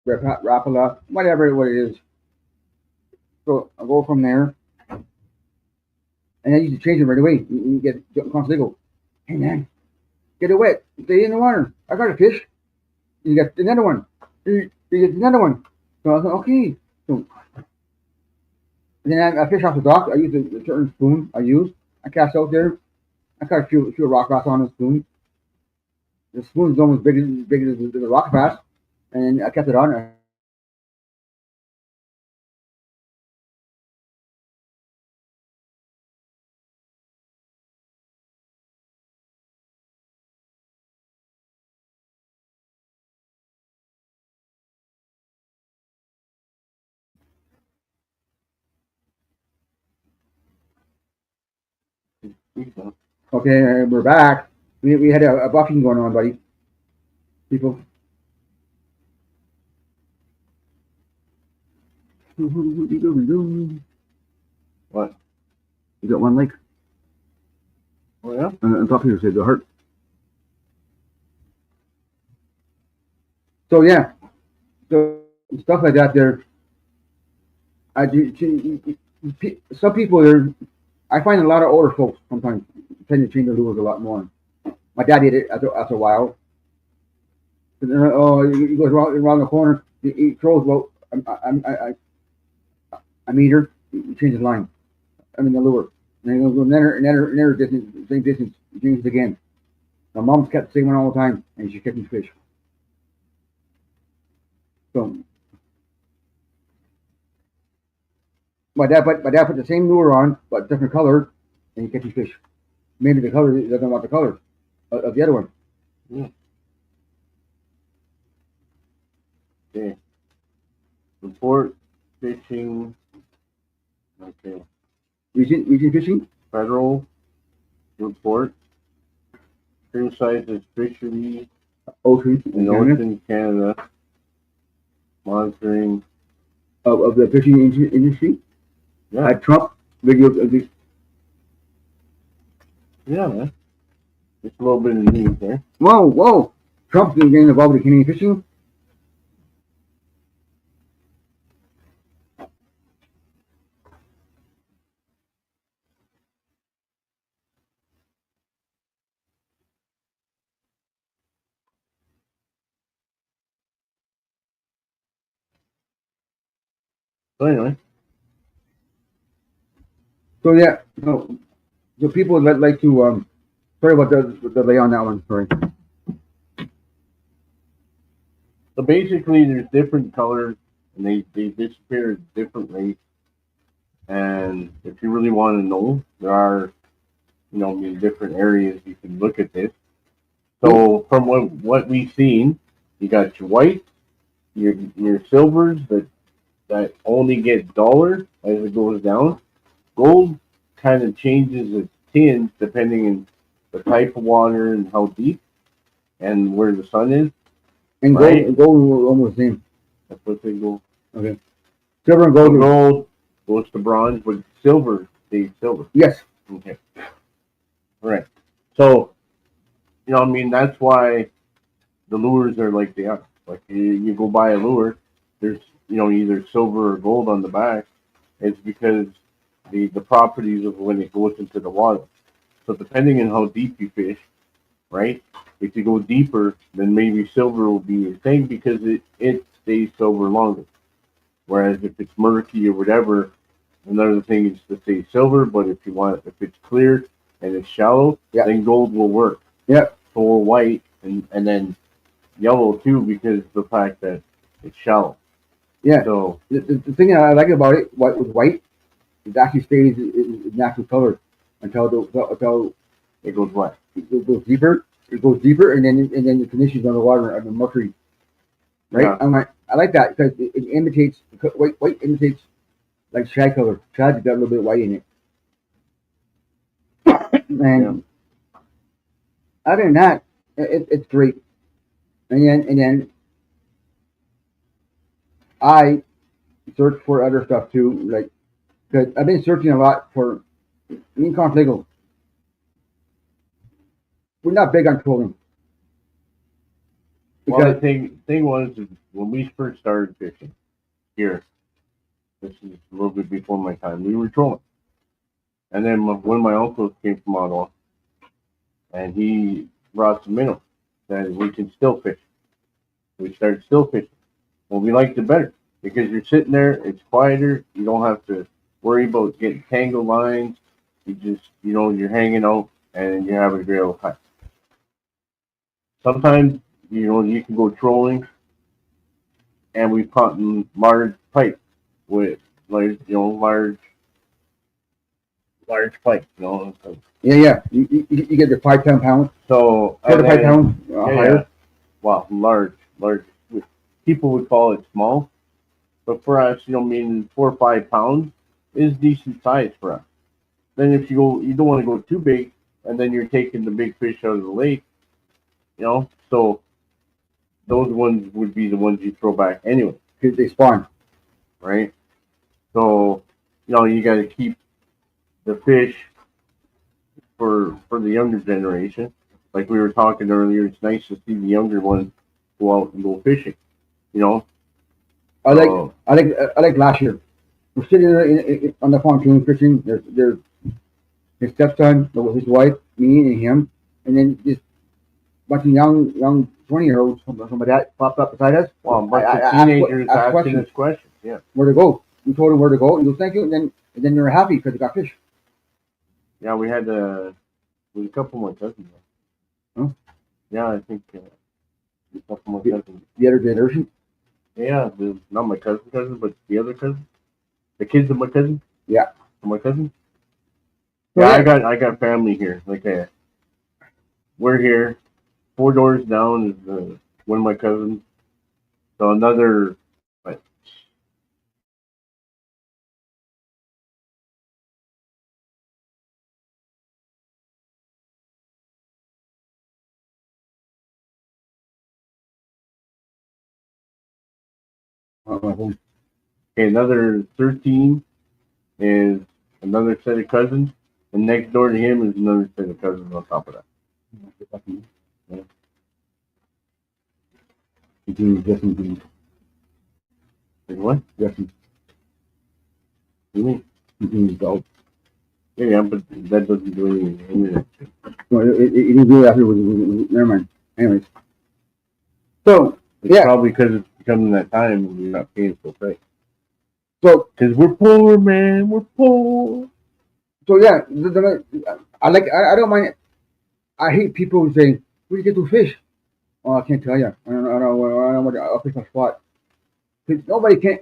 Rapala, whatever what it is. So I go from there, and I used to change it right away. You get Punch Lego. Hey man, get it wet. Stay in the water. I got a fish. You get another one. You get another one. So I thought, okay. So then I fish off the dock. I use a certain spoon. I cast out there. I caught a few rock bass on the spoon. The spoon's almost big as the rock bass, and I kept it on. Okay, we're back. We had a buffing going on, buddy. People. What? You got one lake. Oh yeah. On top here says the heart. So yeah, so stuff like that. There, some people there. I find a lot of older folks sometimes tend to change their lures a lot more. My dad did it after a while. Oh, he goes around the corner. He throws about a meter. He changes the line. I mean the lure. And he goes another distance, same distance. He changes it again. My mom's kept the same one all the time, and she kept his fish. So my dad put the same lure on, but different color, and he catches fish. Maybe the color he doesn't want the color of the other one. Yeah. Okay. Report fishing. Okay. Recent fishing. Federal report. Stream sizes fishery Ocean in Ocean, Canada. Monitoring of the fishing industry. Yeah. Trump video of this. Yeah, man. Just a little bit of news there. Whoa! Trump's been getting involved with Canadian fishing. So anyway. So yeah, so people that like to sorry about the lay on that one. Sorry. So basically, there's different colors, and they disappear at different rates. And if you really want to know, there are, in different areas you can look at this. So from what we've seen, you got your white, your silvers that only get duller as it goes down. Gold kind of changes its tinge depending on the type of water and how deep and where the sun is. And right? gold were almost the same. That's what they go. Okay. Silver and gold. Gold goes to bronze, but silver stays silver. Yes. Okay. Right. So, that's why the lures are like they are. Like you go buy a lure, there's either silver or gold on the back. It's because the properties of when it goes into the water. So depending on how deep you fish, right? If you go deeper, then maybe silver will be your thing because it stays silver longer. Whereas if it's murky or whatever, another thing is to stay silver. But if it's clear and it's shallow, then gold will work. Yep. Or white and then yellow too because of the fact that it's shallow. Yeah. So the thing I like about it, with white, it actually stays its natural color until it goes what? It goes deeper. It goes deeper, and then the conditions on the water are the mercury. Right. Yeah. I like that because it imitates white imitates like shad color. Shad's got a little bit of white in it. And other than that, it's great. And then I search for other stuff too. Like, cause I've been searching a lot for me and Confligo. We're not big on trolling Well, the because thing was is when we first started fishing here. This is a little bit before my time. We were trolling, and then when my uncle came from Ottawa, and he brought some minnows, that we can still fish. We started still fishing. Well, we liked it better because you're sitting there. It's quieter. You don't have to worry about getting tangled lines. You just, you're hanging out and you're having a great old time. Sometimes, you can go trolling, and we caught large pike with large pike. yeah, you get the 5 10 pounds, So 4 to 5 pounds yeah, higher. well, large. People would call it small, but for us, 4 or 5 pounds is decent size for us. Then if you don't want to go too big, and then you're taking the big fish out of the lake, So those ones would be the ones you throw back anyway, Because they spawn. right? So you got to keep the fish for the younger generation. Like we were talking earlier, it's nice to see the younger ones go out and go fishing. You know, I like So, I like last year. We're sitting there on the pontoon fishing. There's his stepson, his wife, me, and him, and then this bunch of young 20-year-olds from that popped up beside us. well, a bunch I of asked teenagers asking questions us questions. Yeah, where to go. We told them where to go. He goes, "Thank you," and then they're happy because they got fish. yeah, we had with a couple of my cousins. Huh? Yeah, I think a couple of my cousins. The other generation. Yeah, not my cousin, but the other cousin, the kids of my cousin. Yeah. My cousin. So, Yeah, yeah. I got family here. Like, we're here. 4 doors down is one of my cousins. So another, what, Uh, okay, another 13 is another set of cousins, and next door to him is another set of cousins on top of that. Justin, Like what? Justin, You mean? go. Yeah, but that doesn't do anything. Well, it didn't do it after. Never mind. Anyways, so It's yeah. probably because it's becoming that time and we're not paying full price. So Because we're poor, man. We're poor. yeah. I don't mind. I hate people who say, "Where you get those fish?" Oh, I can't tell you. I don't know what I'll pick my spot. Because nobody can.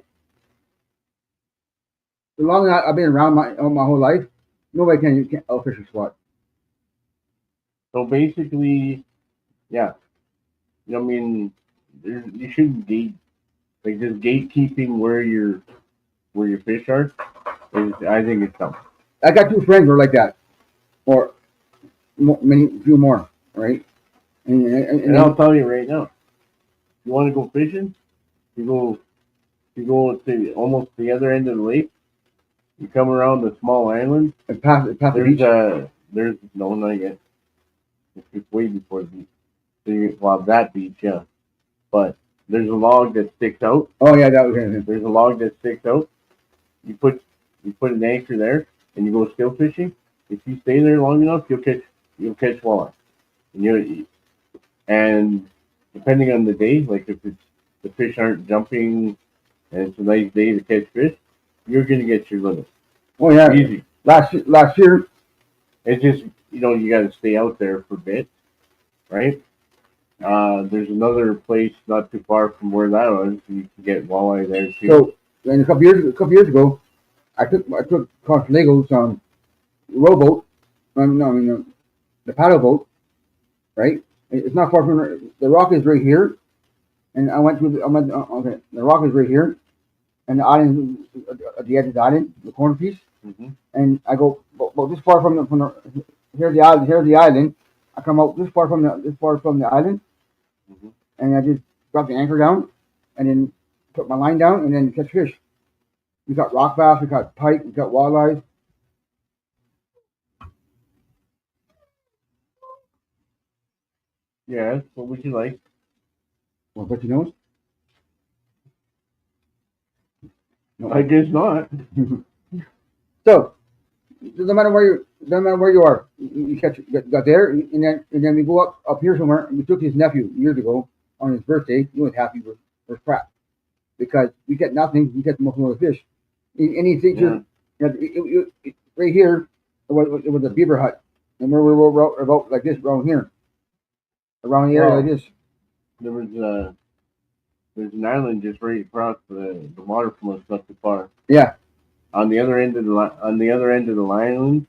As long as I've been around my whole life, nobody can fish a spot. So basically, yeah. I mean, you shouldn't gate like this gatekeeping where your fish are. I think it's dumb. I got 2 friends who are like that, or few more, right? And I'll tell you right now, you want to go fishing, you go to almost the other end of the lake. You come around the small island. and pass the beach. There's no, not yet. It's way before the beach. So that beach, yeah. But there's a log that sticks out. Oh yeah, that was him. There's a log that sticks out. You put an anchor there, and you go still fishing. If you stay there long enough, you'll catch walleye. And depending on the day, like if the fish aren't jumping and it's a nice day to catch fish, you're gonna get your limit. Oh yeah, Easy. last year. It's just you got to stay out there for a bit, right? There's another place not too far from where that was. You can get walleye there too. So and a couple years ago, I took Constantino's rowboat. The paddle boat, right? It's not far from the rock is right here, and I went through. Okay, the rock is right here, and the island at the edge of the island, the corner piece, Mm-hmm. and I go about this far from the here's the island. Here's the island. I come out this far from the island, Mhm. and I just drop the anchor down, and then put my line down, and then catch fish. We got rock bass, we got pike, we got walleyes. Yeah. What would you like? Well, but you know, no. I guess not. So no matter where you are, you catch got there, and then we go up here somewhere. And we took his nephew years ago on his birthday. He was happy with crap because we get nothing. We get the most amount of fish. And he thinks Yeah. right here it was a beaver hut, and we're about like this around here, around the area like Well, this. there was there's an island just right across the water from us, not too far. Yeah, On the other end of on the other end of the island,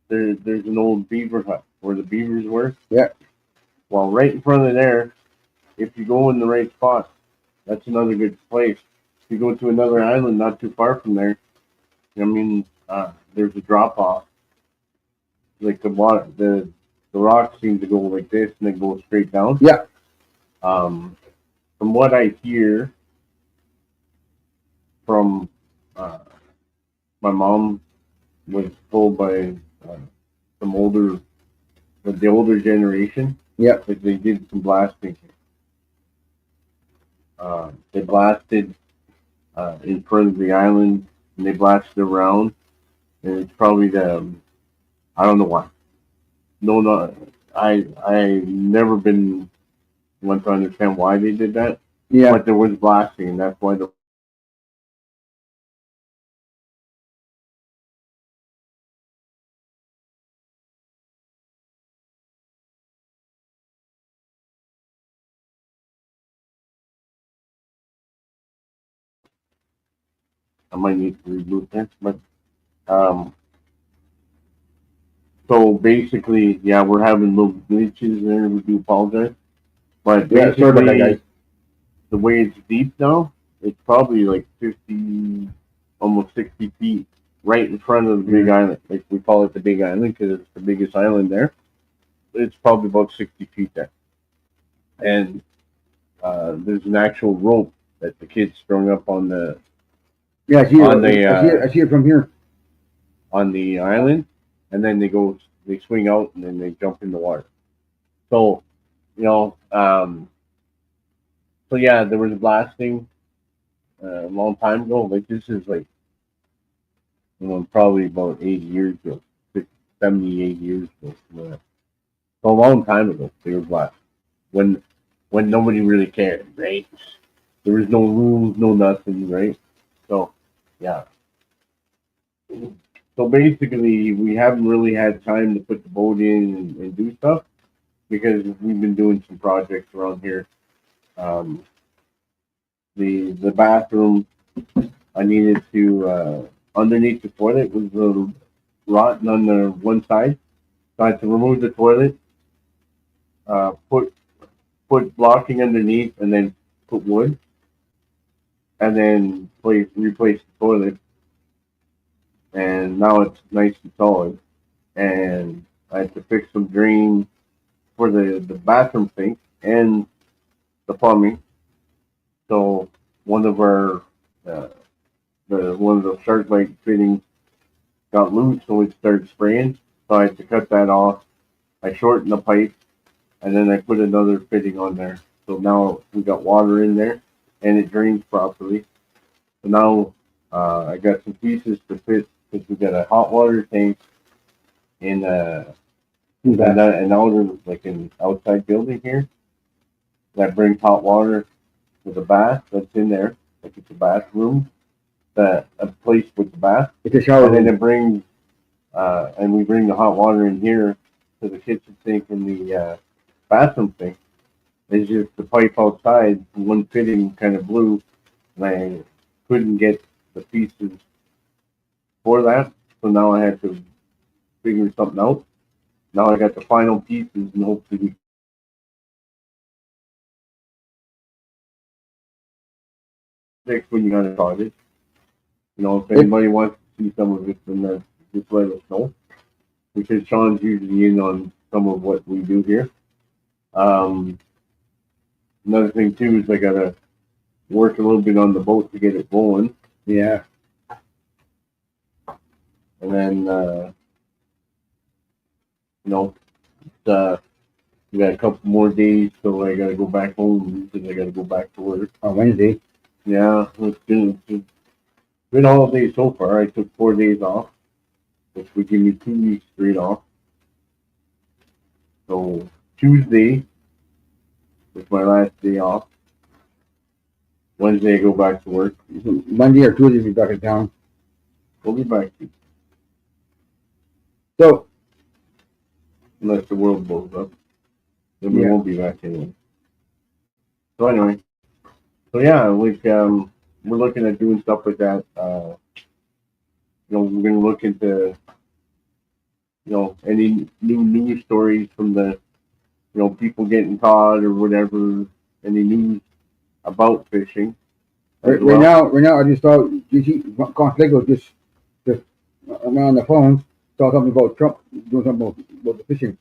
there's an old beaver hut where the beavers were. yeah, Well, right in front of there, if you go in the right spot, that's another good place. If you go to another island not too far from there, I mean, there's a drop off. Like the rocks seem to go like this and then go straight down. yeah. Um, from what I hear from uh, my mom was told by uh, some older, the older generation, Yeah. that they did some blasting. They blasted in front of the island, and they blasted around, and it's probably I don't know why. No, no, I never been one to understand why they did that, Yeah. but there was blasting, and that's why the I might need to reboot this, but um, so basically, yeah, we're having little glitches there. We do apologize, but Yeah, sorry about that, guys. basically, the way it's deep now, it's probably like 50, almost 60 feet right in front of the big island. Like we call it the big island because it's the biggest island there. It's probably about 60 feet there, and there's an actual rope that the kids strung up Yeah, on the I see it from here. on the island, and then they swing out, and then they jump in the water. So you know, so yeah, there was blasting a long time ago. Like this is like probably about 80 years ago, 78 years ago. So a long time ago, they were blasting when nobody really cared, right? There was no rules, no nothing, right? So yeah. So basically, we haven't really had time to put the boat in and do stuff because we've been doing some projects around here. Um, the bathroom, I needed to underneath the toilet was rotten on the one side, so I had to remove the toilet, put blocking underneath, and then put wood, and then replace the toilet, and now it's nice and solid. And I had to fix some drain for the bathroom sink and the plumbing. So one of our uh, one of the shark bite fittings got loose, so it started spraying. So I had to cut that off. I shortened the pipe, and then I put another fitting on there. So now we got water in there, and it drains properly. So now I got some pieces to fit because we got a hot water tank in an outer like an outside building here that brings hot water with a bath that's in there, like it's a bathroom, that a place with the bath, It's a shower and then room. it brings and we bring the hot water in here to the kitchen sink and the bathroom sink. It's just the pipe outside, one fitting kind of blew, and I couldn't get the pieces for that, so now I had to figure something out. Now I got the final pieces, and hopefully we fix when you got it started. You know, if anybody wants to see some of it, then just let us know. because Sean's usually in on some of what we do here. Another thing too is I gotta work a little bit on the boat to get it going, Yeah. and then we got a couple more days till I gotta go back home because I gotta go back to work. On Wednesday. Yeah, it's been all day so far. I took 4 days off, which would give me 2 weeks straight off. So Tuesday is my last day off. Wednesday I go back to work. Monday or Tuesday, we'll be back in town. We'll be back to So, unless the world blows up. Then we Yeah. won't be back anyway. So anyway. So yeah, we're looking at doing stuff with that. We're gonna look into any new news stories from the people getting caught or whatever, any news about fishing. as right well. now, I just thought, Conflict just I'm on the phone, saw something about Trump doing something about the fishing.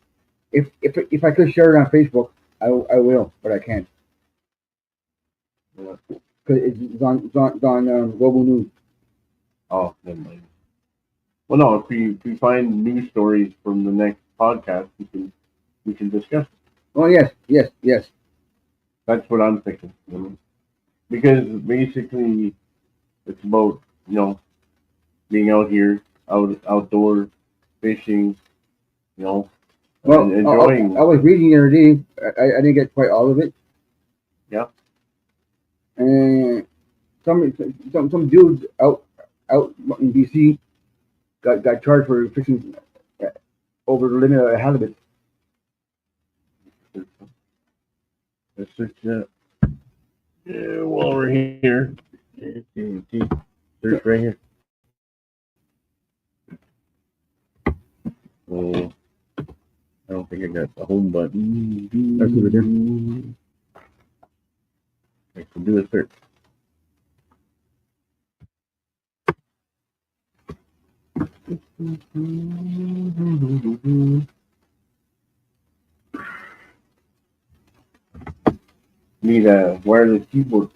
If I could share it on Facebook, I will, but I can't. Yeah. Because it's on Global News. Oh, never mind. Well, no, if we find news stories from the next podcast, we can discuss. Oh, yes. That's what I'm thinking. Because basically, it's about being out here, outdoor fishing, Well, and enjoying. I was reading the other day. I didn't get quite all of it. Yeah. And some dudes out in BC got charged for fishing over the limit of halibut. Let's search that. Yeah, while we're here, search right here. Oh, I don't think I got the home button. That's over there. I can do a search. Need a wireless keyboard.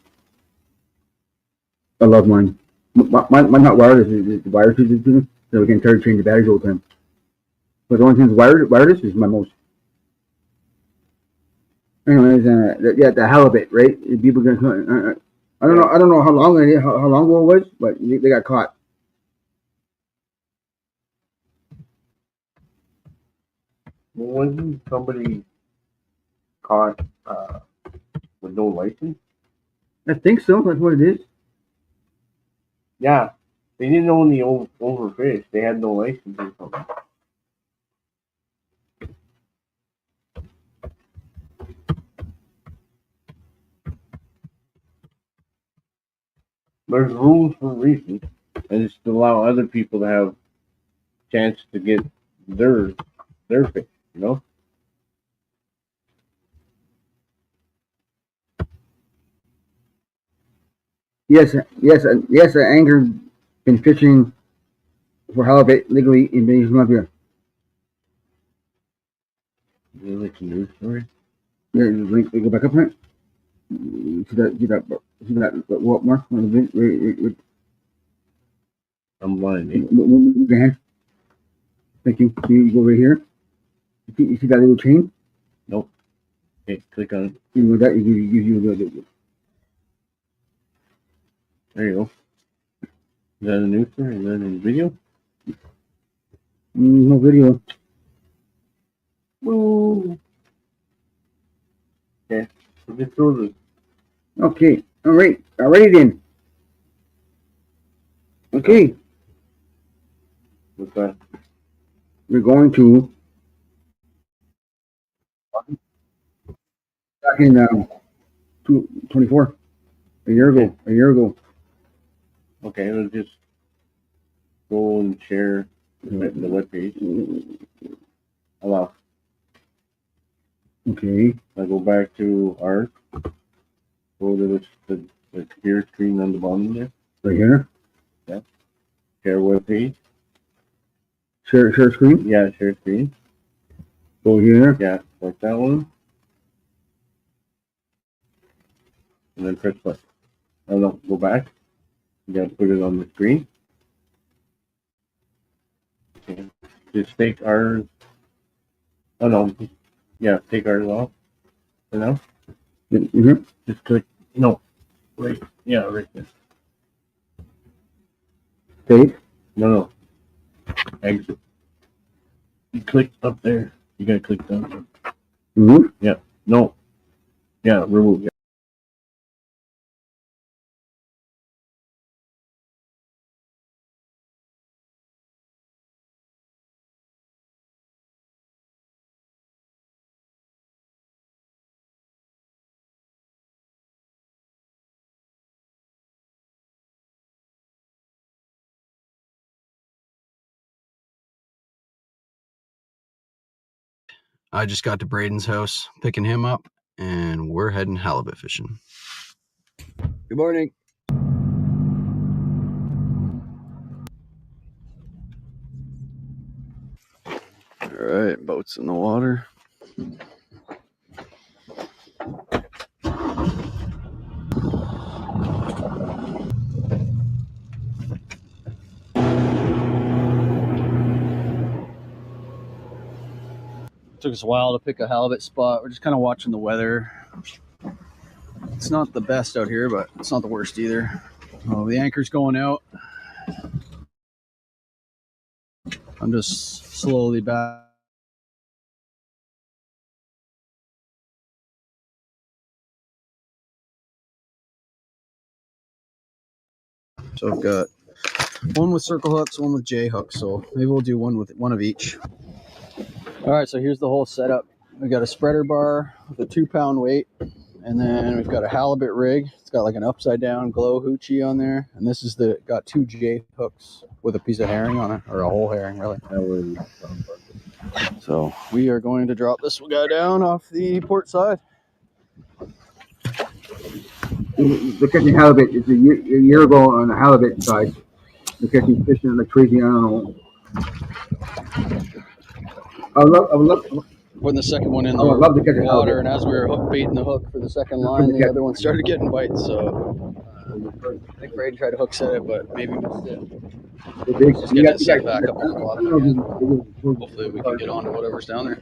I love mine. Mine not wireless. It's wireless, so we can change the batteries all the time. But the only thing that's wireless is my most. Anyways, the halibut, right? People gonna. I don't know how long ago it was, but they got caught. Well, wasn't somebody caught with no license? I think so. That's what it is. Yeah, they didn't own the overfish. They had no license or something. There's rules for a reason, and it's to allow other people to have chance to get their fish. Yes. Anger been fishing for halibut legally in British Columbia. You like a news story? Yeah, link. Go back up on it. See that what mark on the with I'm blind. your hand. Thank you. You go right here. You see that little chain? Nope. Okay, click on it. You know that you There you go. Is that a news story? Is that a video? no video. Woo. Okay. So just throw the. Okay. All right. Alrighty then. Okay. What's that? We're going to back in 24 a year ago. Okay, let's just go and share the webpage. Allow. Okay. I go back to art. Go to the computer screen on the bottom there. Right here. Share webpage. Share screen. Yeah, share screen. Go here. Yeah, like that one. And then press play. Oh no, go back. You gotta put it on the screen. Okay. Just take ours. Oh no. Yeah, take ours off. For now. Mm-hmm. Just click. No. Right. Yeah, right there. Save. No. Exit. You click up there. You gotta click down. Mm-hmm. Yeah. No. Yeah, remove. Yeah. I just got to Braden's house, picking him up, and we're heading halibut fishing. Good morning. All right, boat's in the water. Took us a while to pick a halibut spot. We're just kind of watching the weather. It's not the best out here, but it's not the worst either. Oh, the anchor's going out. I'm just slowly back. So I've got one with circle hooks, one with J hooks. So maybe we'll do one with one of each. All right, so here's the whole setup. We've got a spreader bar with a 2-pound weight, and then we've got a halibut rig. It's got like an upside down glow hoochie on there, and this is got 2 J hooks with a piece of herring on it, or a whole herring really. So we are going to drop this guy down off the port side. The catching halibut is a year ago on the halibut side. The catching fishing like crazy. I don't know. I would love. Putting the second one in the love to catch a water, halibut. and as we were baiting the hook for the second line, the other one started getting bites. So I think Braden tried to hook set it, but maybe missed it. Just getting it set back up on the bottom again. Hopefully we can get onto whatever's down there.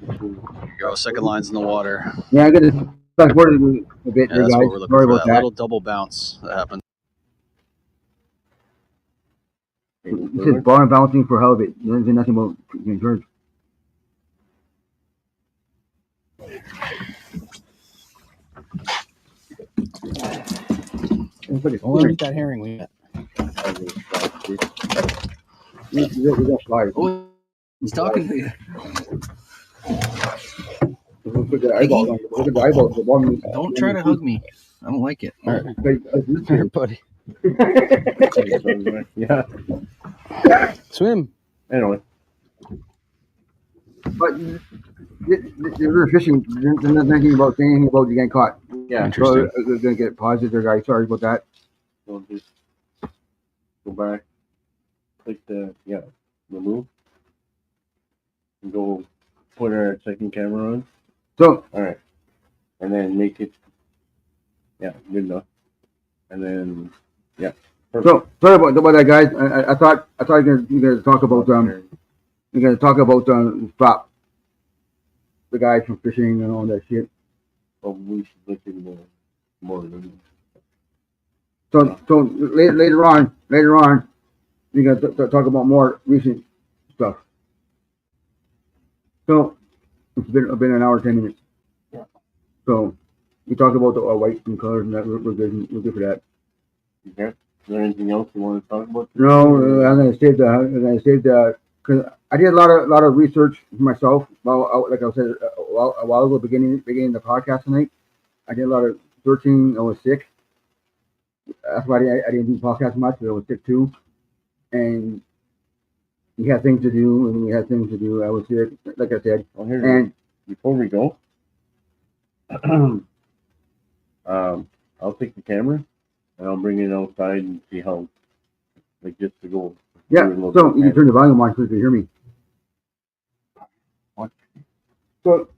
Here you go, second line's in the water. Yeah, I got to fast forward a bit, Yeah, there, that's guys. what we're looking Sorry for, about that that. little double bounce that happened. It says bar and bouncing for halibut. There's nothing about George. Oh, look at that herring we got. Oh, he's talking to you. Look at the eyeball. Look at the eyeball. The bottom. Don't try to hug me. I don't like it. All right. Here, buddy. Yeah. Swim. Anyway. But they're fishing. They're not thinking about saying anything about you getting caught. Yeah. So they're gonna get paused there, guys. Sorry about that. So just go back. Click the remove. And go put our second camera on. So All right. And then make it. Yeah, good enough. And then so sorry about that, guys. I thought you were gonna talk about you're gonna talk about stop the guys from fishing and all that shit. But we should look into more of them. So later on, you're gonna talk about more recent stuff. So it's been an hour, 10 minutes. Yeah. So we talked about the whites and colors and that. We're good. We're good for that. Okay. Is there anything else you want to talk about? No, I'm gonna save the because I did a lot of research for myself. Well, like I said a while ago, beginning the podcast tonight, I did a lot of searching. I was sick. That's why I didn't do podcast much. Because I was sick too, and we had things to do, I was sick, like I said. Well, here, And before we go, I'll take the camera and I'll bring it outside and see how, like, just to go Yeah, There was no so you can time. turn the volume on so you can hear me. So,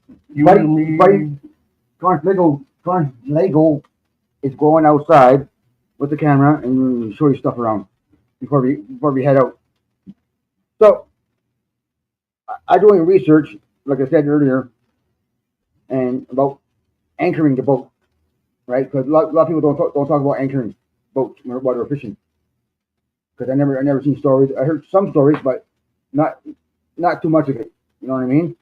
buddy, Con Lego is going outside with the camera and we'll show you stuff around before we head out. So, I'm doing research, like I said earlier, and about anchoring the boat, right? Because a lot of people don't talk about anchoring boats while they're fishing. Because I never seen stories. I heard some stories, but not too much of it. You know what I mean?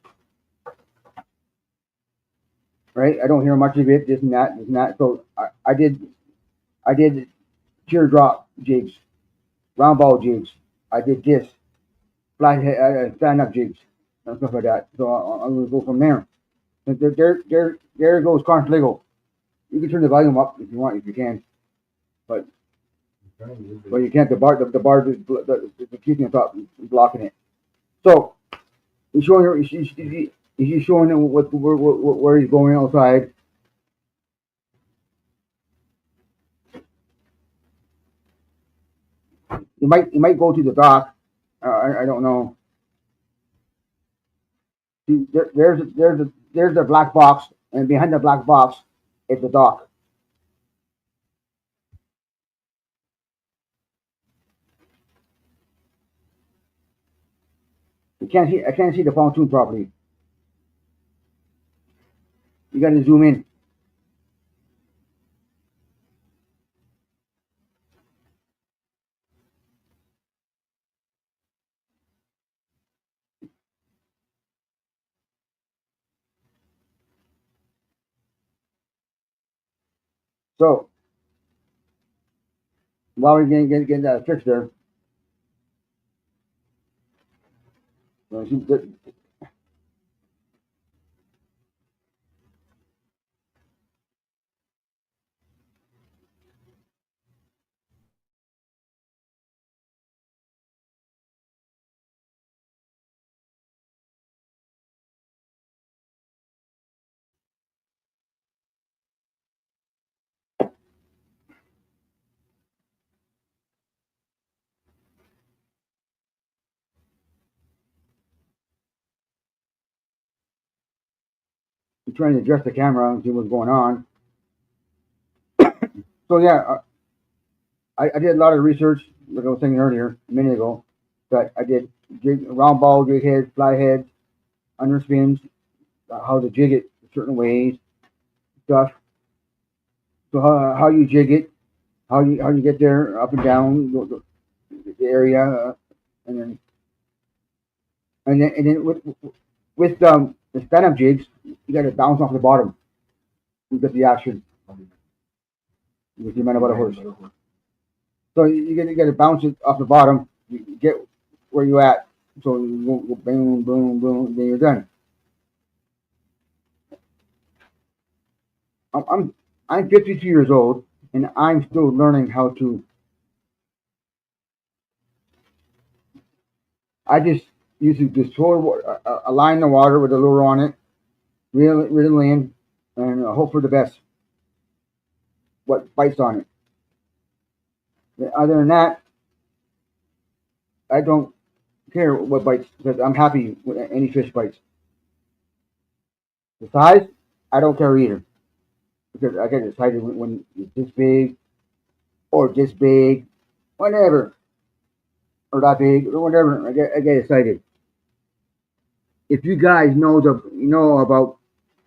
Right? I don't hear much of it. This and that. So I did teardrop jigs, round ball jigs. I did this flat stand up jigs and stuff like that. So I'm gonna go from there. There goes Confligo. You can turn the volume up if you want, if you can, but you can't. The bar is the keeping on top, blocking it. So he's showing her. He's showing him where he's going outside. He might go to the dock. I don't know. There's the black box, and behind the black box is the dock. I can't see the pontoon properly. You got to zoom in. So while we're getting that fixed there, I'm trying to adjust the camera and see what's going on. So yeah, I did a lot of research, like I was saying earlier, a minute ago. That I did round ball, jig heads, fly heads, underspins, how to jig it certain ways, stuff. So how you jig it, how you get there, up and down the area, and then with the stand up jigs, you got to bounce off the bottom. You get the action. With the man about a horse. So you got to bounce it off the bottom. You get where you at. So you go boom, boom, boom. Then you're done. I'm 52 years old, and I'm still learning how to. I just used to just align the water with a lure on it, reel in, and hope for the best. What bites on it. Other than that, I don't care what bites because I'm happy with any fish bites. The size, I don't care either because I get excited when it's this big or this big, whatever, or that big or whatever. I get excited. If you guys know about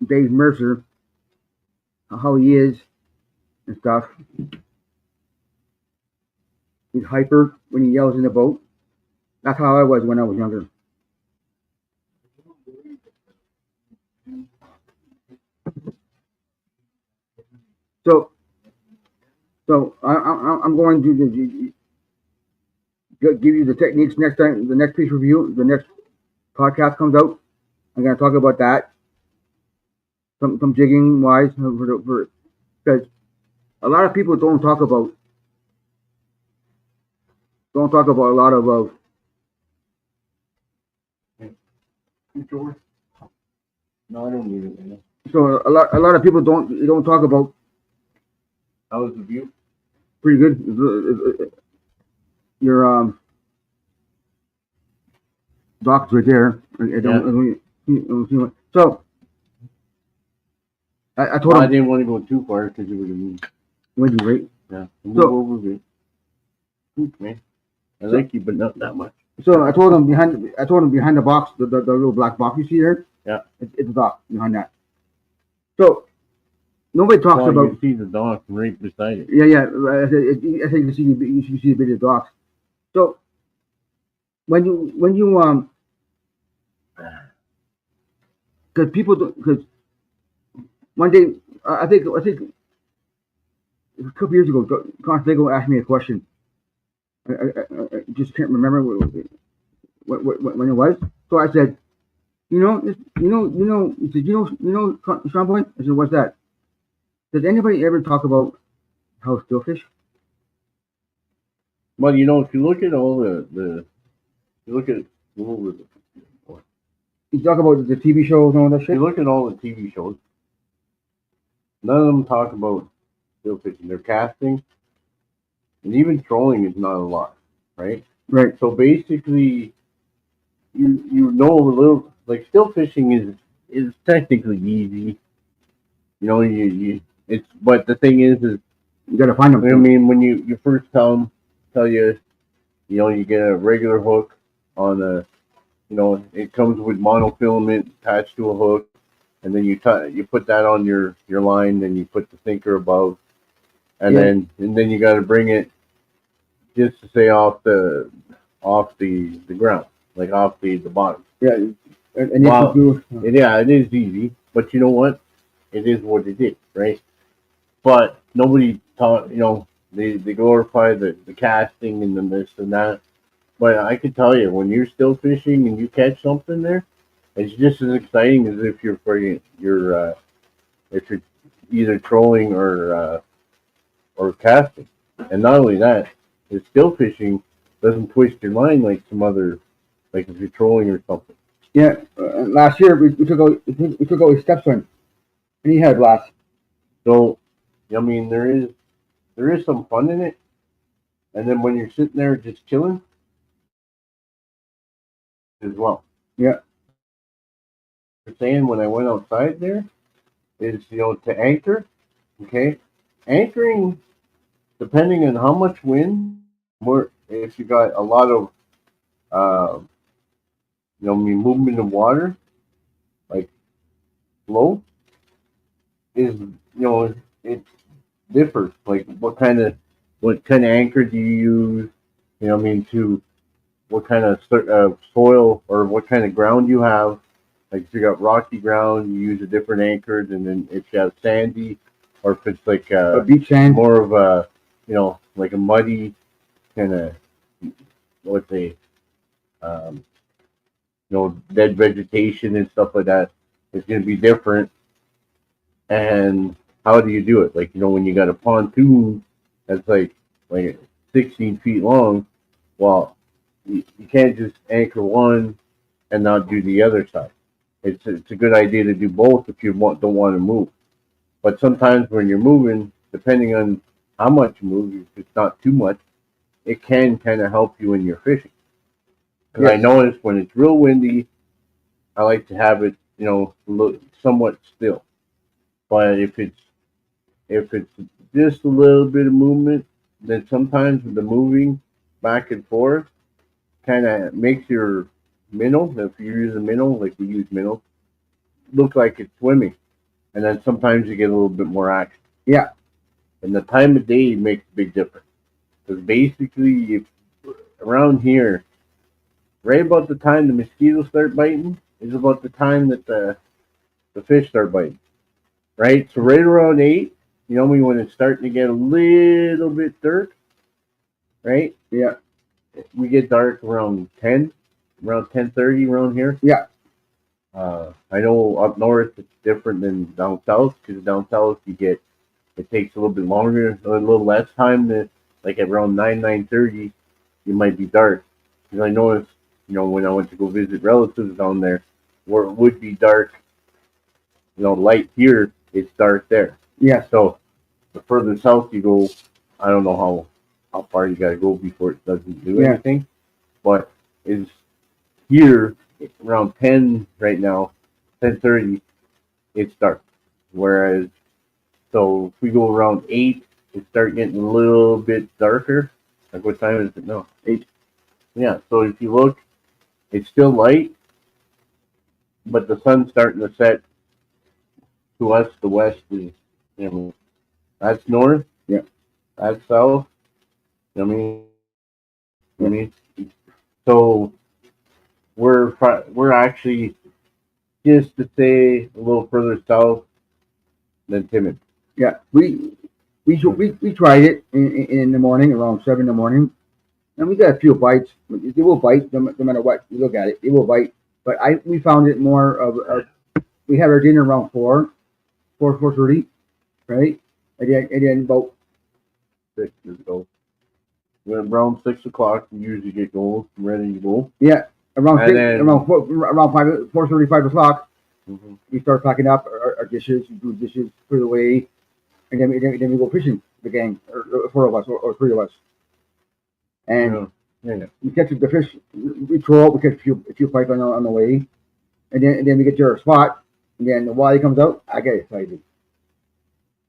Dave Mercer, how he is and stuff, he's hyper when he yells in the boat. That's how I was when I was younger. So I'm going to give you the techniques next time. The next piece review, the next podcast comes out. I'm going to talk about that. Some jigging wise, because a lot of people don't talk about a lot of. No, I don't need it. Man. So a lot of people don't talk about. How was the view? Pretty good. Your docks right there. So I told I him, didn't want to go too far because it would have moved. when you right? Yeah. Move So- over a bit. Oops, man. I like you, but not that much. So I told him behind the box, the little black box you see there. Yeah. It's a dock behind that. So nobody talks Well, about. you see the dock right beside it. Yeah. I said you can see the video docks. So when you because because one day I think a couple years ago, Constable asked me a question. I just can't remember when it was. So I said, he said, Sean Boy? I said, what's that? Does anybody ever talk about how still fish? Well, you know, if you look at all you look at You talk about the TV shows and all that if shit? you look at all the TV shows, none of them talk about still fishing. They're casting, and even trolling is not a lot, right? Right. So basically, you know a little like still fishing is technically easy. You know, it's but the thing is You gotta find them. I mean when you first tell you you get a regular hook on a it comes with monofilament attached to a hook, and then you put that on your line, then you put the sinker above, and Yeah. then you got to bring it just to stay off the ground, like off the bottom. Yeah. And Wow. you Yeah, it is easy, but you know what? It is what it is, right? But nobody taught, they glorify the casting and the this and that. But I can tell you, when you're still fishing and you catch something there, it's just as exciting as if if you're either trolling or casting. And not only that, the still fishing doesn't twist your line like some other, like if you're trolling or something. Yeah. Last year we took out his stepson, and he had a blast. So, I mean, there is some fun in it. And then when you're sitting there just chilling, as well. Yeah. I'm saying when I went outside there is to anchor. Okay, anchoring depending on how much wind, more if you got a lot of movement of water, like flow, is it differs. Like what kind of anchor do you use? To what kind of soil or what kind of ground you have. Like if you got rocky ground, you use a different anchor than if you have sandy, or if it's like A beach sand. more of a like a muddy kind of let's say dead vegetation and stuff like that. It's going to be different. And how do you do it? Like when you got a pontoon that's like 16 feet long, well, you can't just anchor one and not do the other side. It's a good idea to do both if you don't want to move. But sometimes when you're moving, depending on how much you move, if it's not too much, it can kind of help you in your fishing. Because I notice when it's real windy, I like to have it, somewhat still. But if it's just a little bit of movement, then sometimes with the moving back and forth, kind of makes your minnow, if you use a minnow, like we use minnow, look like it's swimming. And then sometimes you get a little bit more action. Yeah. And the time of day makes a big difference. Because basically, if around here, right about the time the mosquitoes start biting, is about the time that the fish start biting. Right? So right around 8, when it's starting to get a little bit dark, right? Yeah. We get dark around 10, around 10:30 around here. Yeah. I know up north it's different than down south, because down south it takes a little bit longer, a little less time to, like around 9:30, it might be dark. Because I noticed, when I went to go visit relatives down there, where it would be dark, light here, it's dark there. Yeah. So the further south you go, I don't know how far you got to go before it doesn't do anything. But here around 10 right now, 10:30, it's dark. Whereas, so if we go around 8, it start getting a little bit darker. Like what time is it now? 8. Yeah. So if you look, it's still light, but the sun's starting to set to us. The west is, you know, that's north. Yeah. That's south. You know what I mean? You know what I mean? So we're actually just to say a little further south than Timmins. Yeah, we tried it in the morning around 7 in the morning, and we got a few bites. They will bite no matter what you look at it. They will bite, but we found it more of we had our dinner around 4:30, right? And then about 6 years ago. When around 6 o'clock, we usually get going, ready to go. around And then- around 4:30, 5 o'clock, Mm-hmm. we start packing up our dishes, do dishes, put it away, and then we go fishing. The gang, or 4 of us, or 3 of us, and Yeah. we catch the fish. We throw out. We catch a few pike on the way, and then we get to our spot. And then while he comes out, I get excited.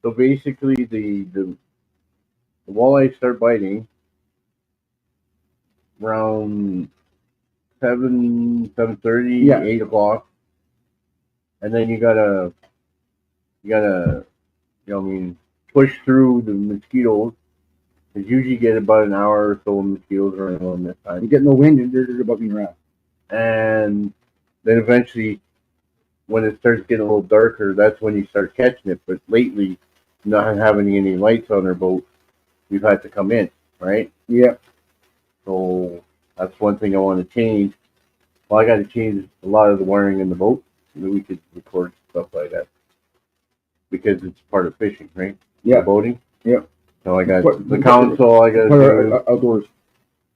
So basically, the walleye start biting around 7:30, Yeah. 8 o'clock, and then you gotta, you know, what I mean, push through the mosquitoes. Cause usually get about an hour or so of mosquitoes running on this You time, get no wind, and they're bugging around. and then eventually, when it starts getting a little darker, that's when you start catching it. But lately, not having any lights on our boat, we've had to come in, right? Yeah, So that's one thing I want to change. Well, I got to change a lot of the wiring in the boat so that we could record stuff like that because it's part of fishing, right? Yeah. Boating. Yeah. So I got Put- the console. I got to put do our outdoors.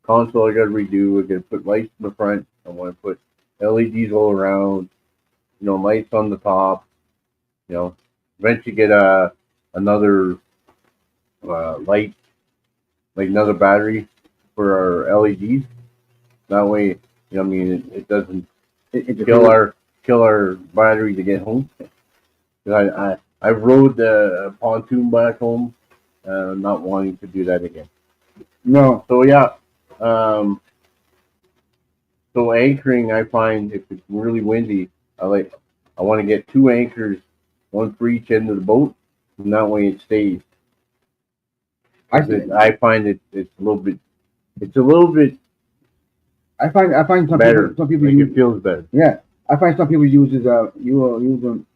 console. I got to redo. I got to put lights in the front. I want to put LEDs all around. You know, lights on the top. You know, eventually get another light, like another battery for our LEDs. That way, you know, what I mean, it doesn't It kill our battery to get home. 'Cause I rode the pontoon back home, not wanting to do that again. No, So yeah, so anchoring, I find if it's really windy, I want to get 2 anchors, one for each end of the boat, and that way it stays. I find it's a little bit I find some better. people Like use. it feels better. Yeah, I find some people uses you will use them.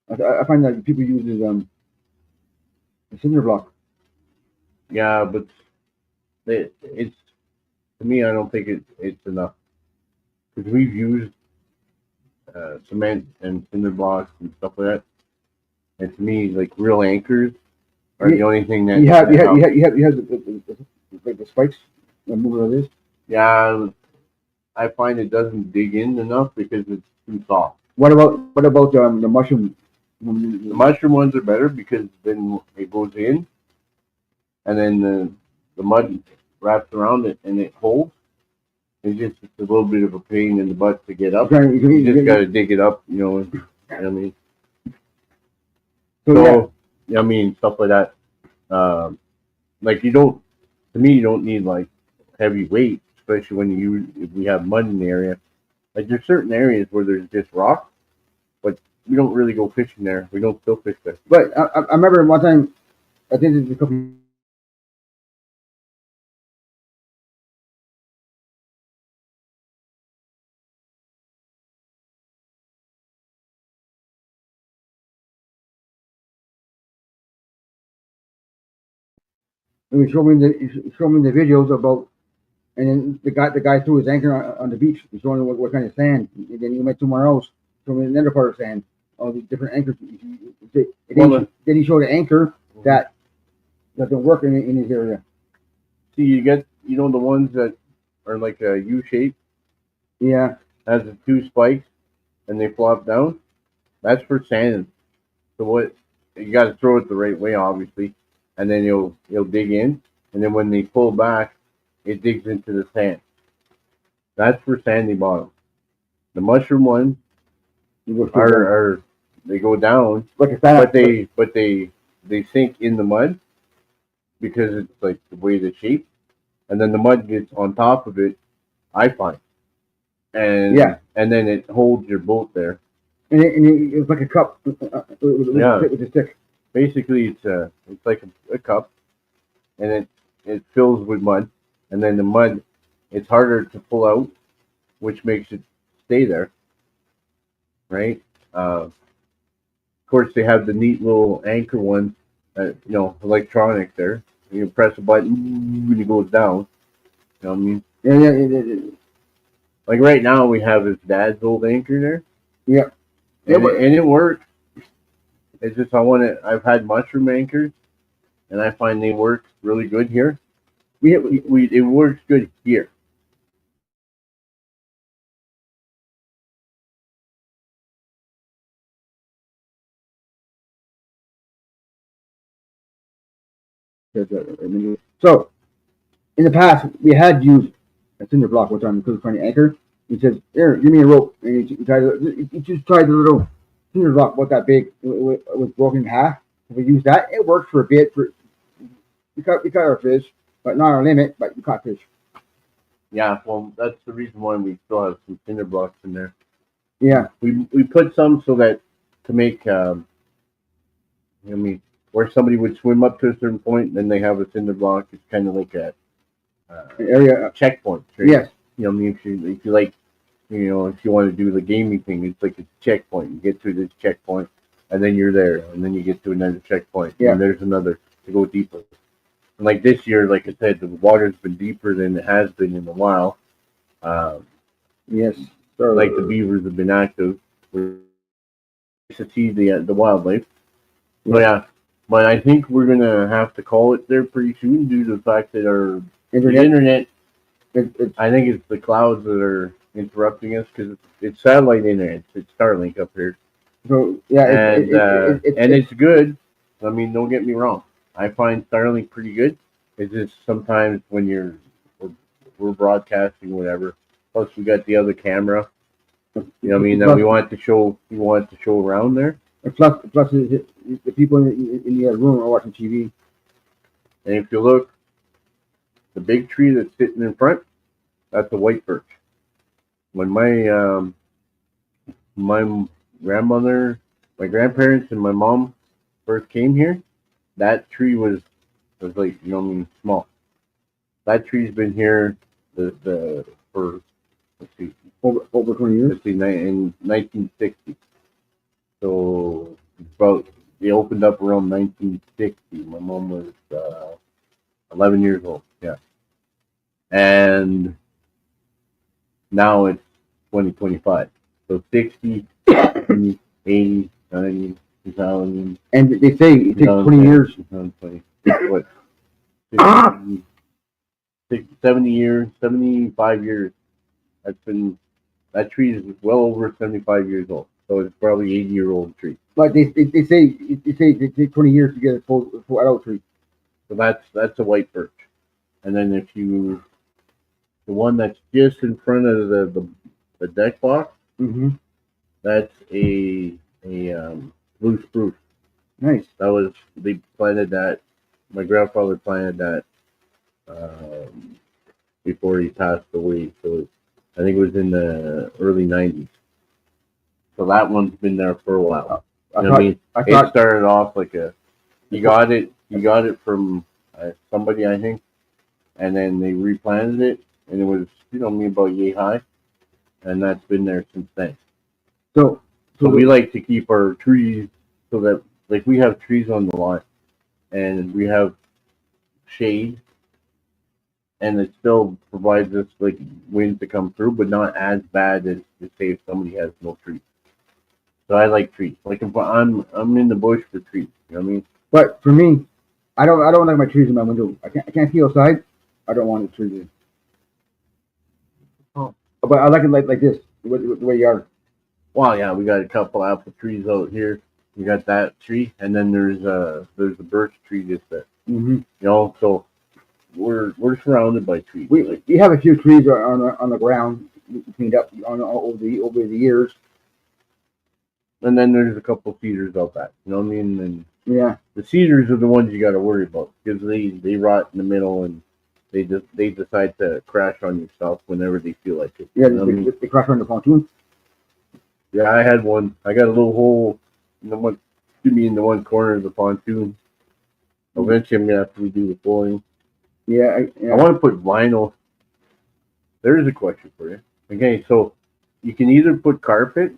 I find that people uses a cinder block. Yeah, but it's to me, I don't think it's enough because we've used cement and cinder blocks and stuff like that, and to me, like real anchors are the only thing that You have help. the spikes. Remember what it is? Yeah, I find it doesn't dig in enough because it's too soft. What about the mushroom? The mushroom ones are better because then it goes in, and then the mud wraps around it and it holds. It's a little bit of a pain in the butt to get up. You just got to dig it up, you know what I mean? So I mean, stuff like that. Like you don't, to me, you don't need like heavy weight, especially when if we have mud in the area. Like there's certain areas where there's just rock, but we don't really go fishing there. We don't still fish there. But I remember one time, I think it was a couple. And he showed me the videos about, and then the guy threw his anchor on the beach. He showed me what kind of sand. And then he went somewhere else, showed me another part of sand, all the different anchors. Then he showed an anchor that doesn't work in his area. See, you get the ones that are like a U shape, Yeah, has the 2 spikes, and they flop down. That's for sand. So what you got to throw it the right way, obviously, and then you'll dig in, and then when they pull back, it digs into the sand. That's for sandy bottom. The mushroom ones You go straight down. are they go down, like a fan. but they sink in the mud because it's like the way the shape, and then the mud gets on top of it. I find, and Yeah. and then it holds your boat there. It's like a cup with Yeah. a stick. Basically, it's like a cup, and it fills with mud, and then the mud, it's harder to pull out, which makes it stay there, right? Of course, they have the neat little anchor one, electronic there. You press a button and it goes down. You know what I mean? Yeah. Like right now, we have his dad's old anchor there. Yeah. And it works. It's just I've had mushroom anchors, and I find they work really good here. It works good here. So, in the past, we had used a cinder block one time because trying to anchor. He says, "Here, give me a rope," and he just tried the little cinder block, about that big, it was broken in half. If we use that, it works for a bit. We caught our fish, but not our limit. But we caught fish. Yeah, well, that's the reason why we still have some cinder blocks in there. Yeah, We put some so that to make where somebody would swim up to a certain point, then they have a cinder block. It's kind of like a an area. checkpoint. Right? Yes, You know, what I mean, if you like, if you want to do the gaming thing, it's like a checkpoint. You get to this checkpoint, and then you're there, and then you get to another checkpoint, Yeah. and there's another to go deeper. And like this year, like I said, the water's been deeper than it has been in a while. yes. Like the beavers have been active. We're to see the wildlife. So yeah, but I think we're gonna have to call it there pretty soon due to the fact that our internet. I think it's the clouds that are interrupting us because it's satellite internet. It's Starlink up here, So yeah, and it's good. I mean, don't get me wrong. I find Starlink pretty good. It's just sometimes when we're broadcasting whatever. Plus, we got the other camera. You know what I mean? That we want to show around there. plus the people in the room are watching TV. And if you look, the big tree that's sitting in front, that's a white birch. When my my grandparents and my mom first came here, that tree was like small. That tree's been here for let's see, Over 20 years. let's see, in 1960. So they opened up around 1960. My mom was 11 years old. Yeah, and now it's 2025. So 60, 70, 80, 90, 2000. And they say it takes 20 years. 2020. What? 70 years, 75 years. That tree is well over 75 years old. So it's probably 80-year-old tree. But they say it takes 20 years to get a full adult tree. So that's a white birch. And then the one that's just in front of the deck box, Mm-hmm. that's a blue spruce. Nice. They planted that. My grandfather planted that before he passed away. So I think it was in the early 90s. So that one's been there for a while. I You know what I mean? It thought started off like he got it from somebody, I think, and then they replanted it, and it was about yay high, and that's been there since then. so. So we like to keep our trees so that like we have trees on the lot, and we have shade, and it still provides us like wind to come through, but not as bad as say if somebody has no trees. So I like trees. Like if I'm in the bush for trees. You know what I mean? But for me, I don't like my trees in my window. I can't see outside. I don't want the trees in. Oh. But I like it like this, the way you are. Well, yeah, we got a couple apple trees out here. We got that tree, and then there's a birch tree just there. Mm-hmm. So we're surrounded by trees. We have a few trees on the ground cleaned up over the years. And then there's a couple cedars out back. You know what I mean? And Yeah. the cedars are the ones you got to worry about because they rot in the middle and they decide to crash on your stuff whenever they feel like it. Yeah, You know what I mean? they crash on the pontoon. Yeah, I had one. I got a little hole in the one corner of the pontoon. Eventually, I'm gonna have to redo the flooring. Yeah, I want to put vinyl. There is a question for you. Okay, so you can either put carpet,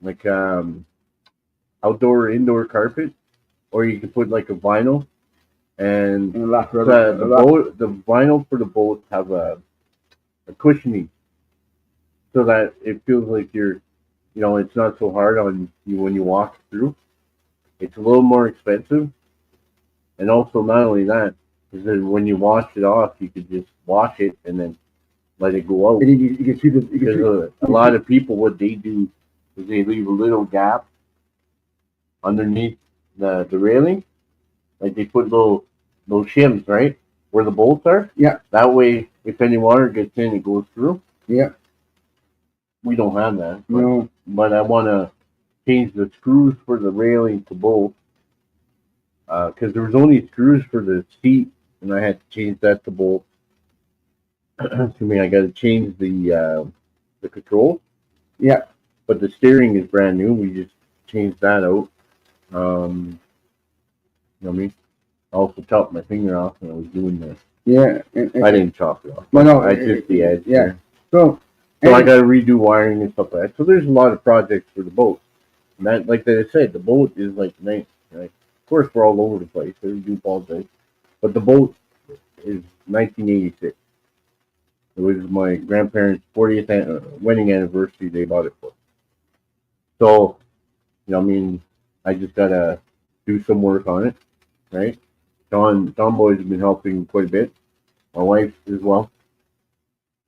like outdoor or indoor carpet, or you can put like a vinyl, and and last the forever. boat, the vinyl for the boat have a cushioning, so that it feels like it's not so hard on you when you walk through. It's a little more expensive, and also not only that, is that when you wash it off, you could just wash it and then let it go out. And you can see Because a lot of people, what they do is they leave a little gap underneath the railing, like they put little shims right where the bolts are. Yeah. That way, if any water gets in, it goes through. Yeah. We don't have that. No. But I want to change the screws for the railing to both. Because there was only screws for the seat, and I had to change that to bolt. To me, I got to change the control. Yeah. But the steering is brand new. We just changed that out. You know what I mean? I also chopped my finger off when I was doing this. Yeah. I didn't chop it off. Well, no, I just the edge. yeah. There. So I got to redo wiring and stuff like that. So there's a lot of projects for the boat. And that, like I said, the boat is like nice. Right? Of course, we're all over the place. So we do apologize. But the boat is 1986. It was my grandparents' 40th wedding anniversary. They bought it for. So, I mean, I just gotta do some work on it, right? Don Boy's been helping quite a bit. My wife as well,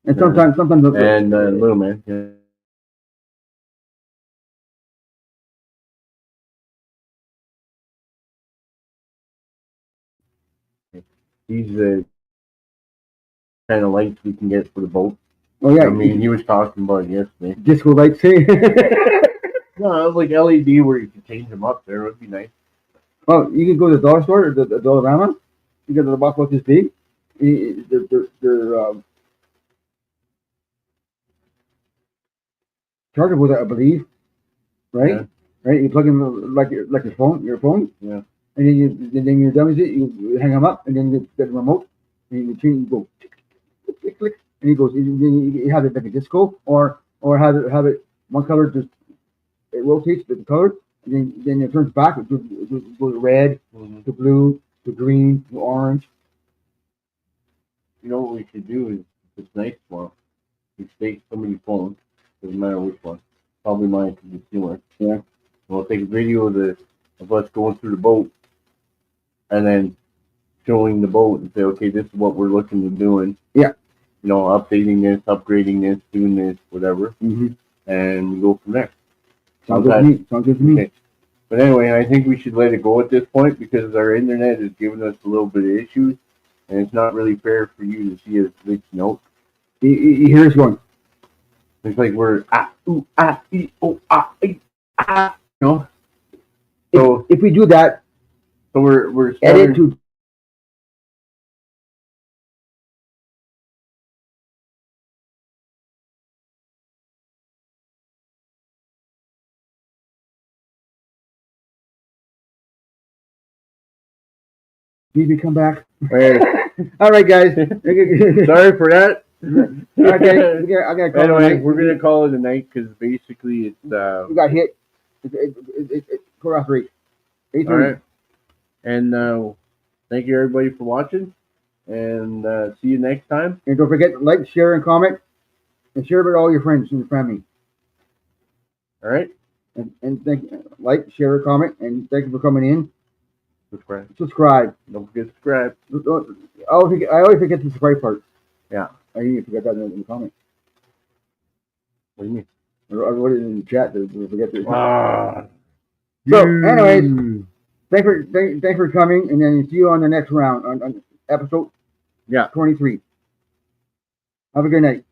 and sometimes and little man. Yeah. He's the kind of lights we can get for the boat. oh yeah, I mean, he was talking about it yesterday. disco lights. Hey. No, like LED where you can change them up. There would be nice. Well, you can go to the dollar store, the Dollarama. You get the box about this big. They're chargeable, I believe. Right? Yeah. Right? You plug in like your phone. Yeah. And then you're done with it. You hang them up, and then you get the remote. And you change. You go click, click, click, click, and he goes. You have it like a disco, or have it one color just it rotates the color, and then it turns back. It goes to red, Mm-hmm. to blue, to green, to orange. You know what we should do is if it's nice tomorrow. We take somebody's phone, doesn't matter which one. Probably mine because it's newer. Yeah. We'll take a video of us going through the boat, and then showing the boat and say, okay, this is what we're looking to doing. Yeah. Updating this, upgrading this, doing this, whatever, Mm-hmm. and we go from there. Sounds good to me. Sounds good to me. Okay. But anyway, I think we should let it go at this point because our internet is giving us a little bit of issues, and it's not really fair for you to see us glitching out. You hear us going. It's like we're ooh, ee, oh, ee, you know. So If we do that, we're edit to maybe come back. Hey, All right, guys. sorry for that. Okay, I gotta call Anyway, it. we're gonna call it a night because basically it's We got hit. It's quarter after 8. 8:30. all right. And thank you everybody for watching, and see you next time. And don't forget to like, share, and comment, and share it with all your friends and your family. All right. And like, share, comment, and thank you for coming in. Subscribe. Subscribe. Don't forget to subscribe. I always forget the subscribe part. Yeah. I even forgot that in the comment. What do you mean? I wrote it in the chat to forget to. Ah. So, anyways, thanks for coming, and then see you on the next round. episode Yeah. 23. Have a good night.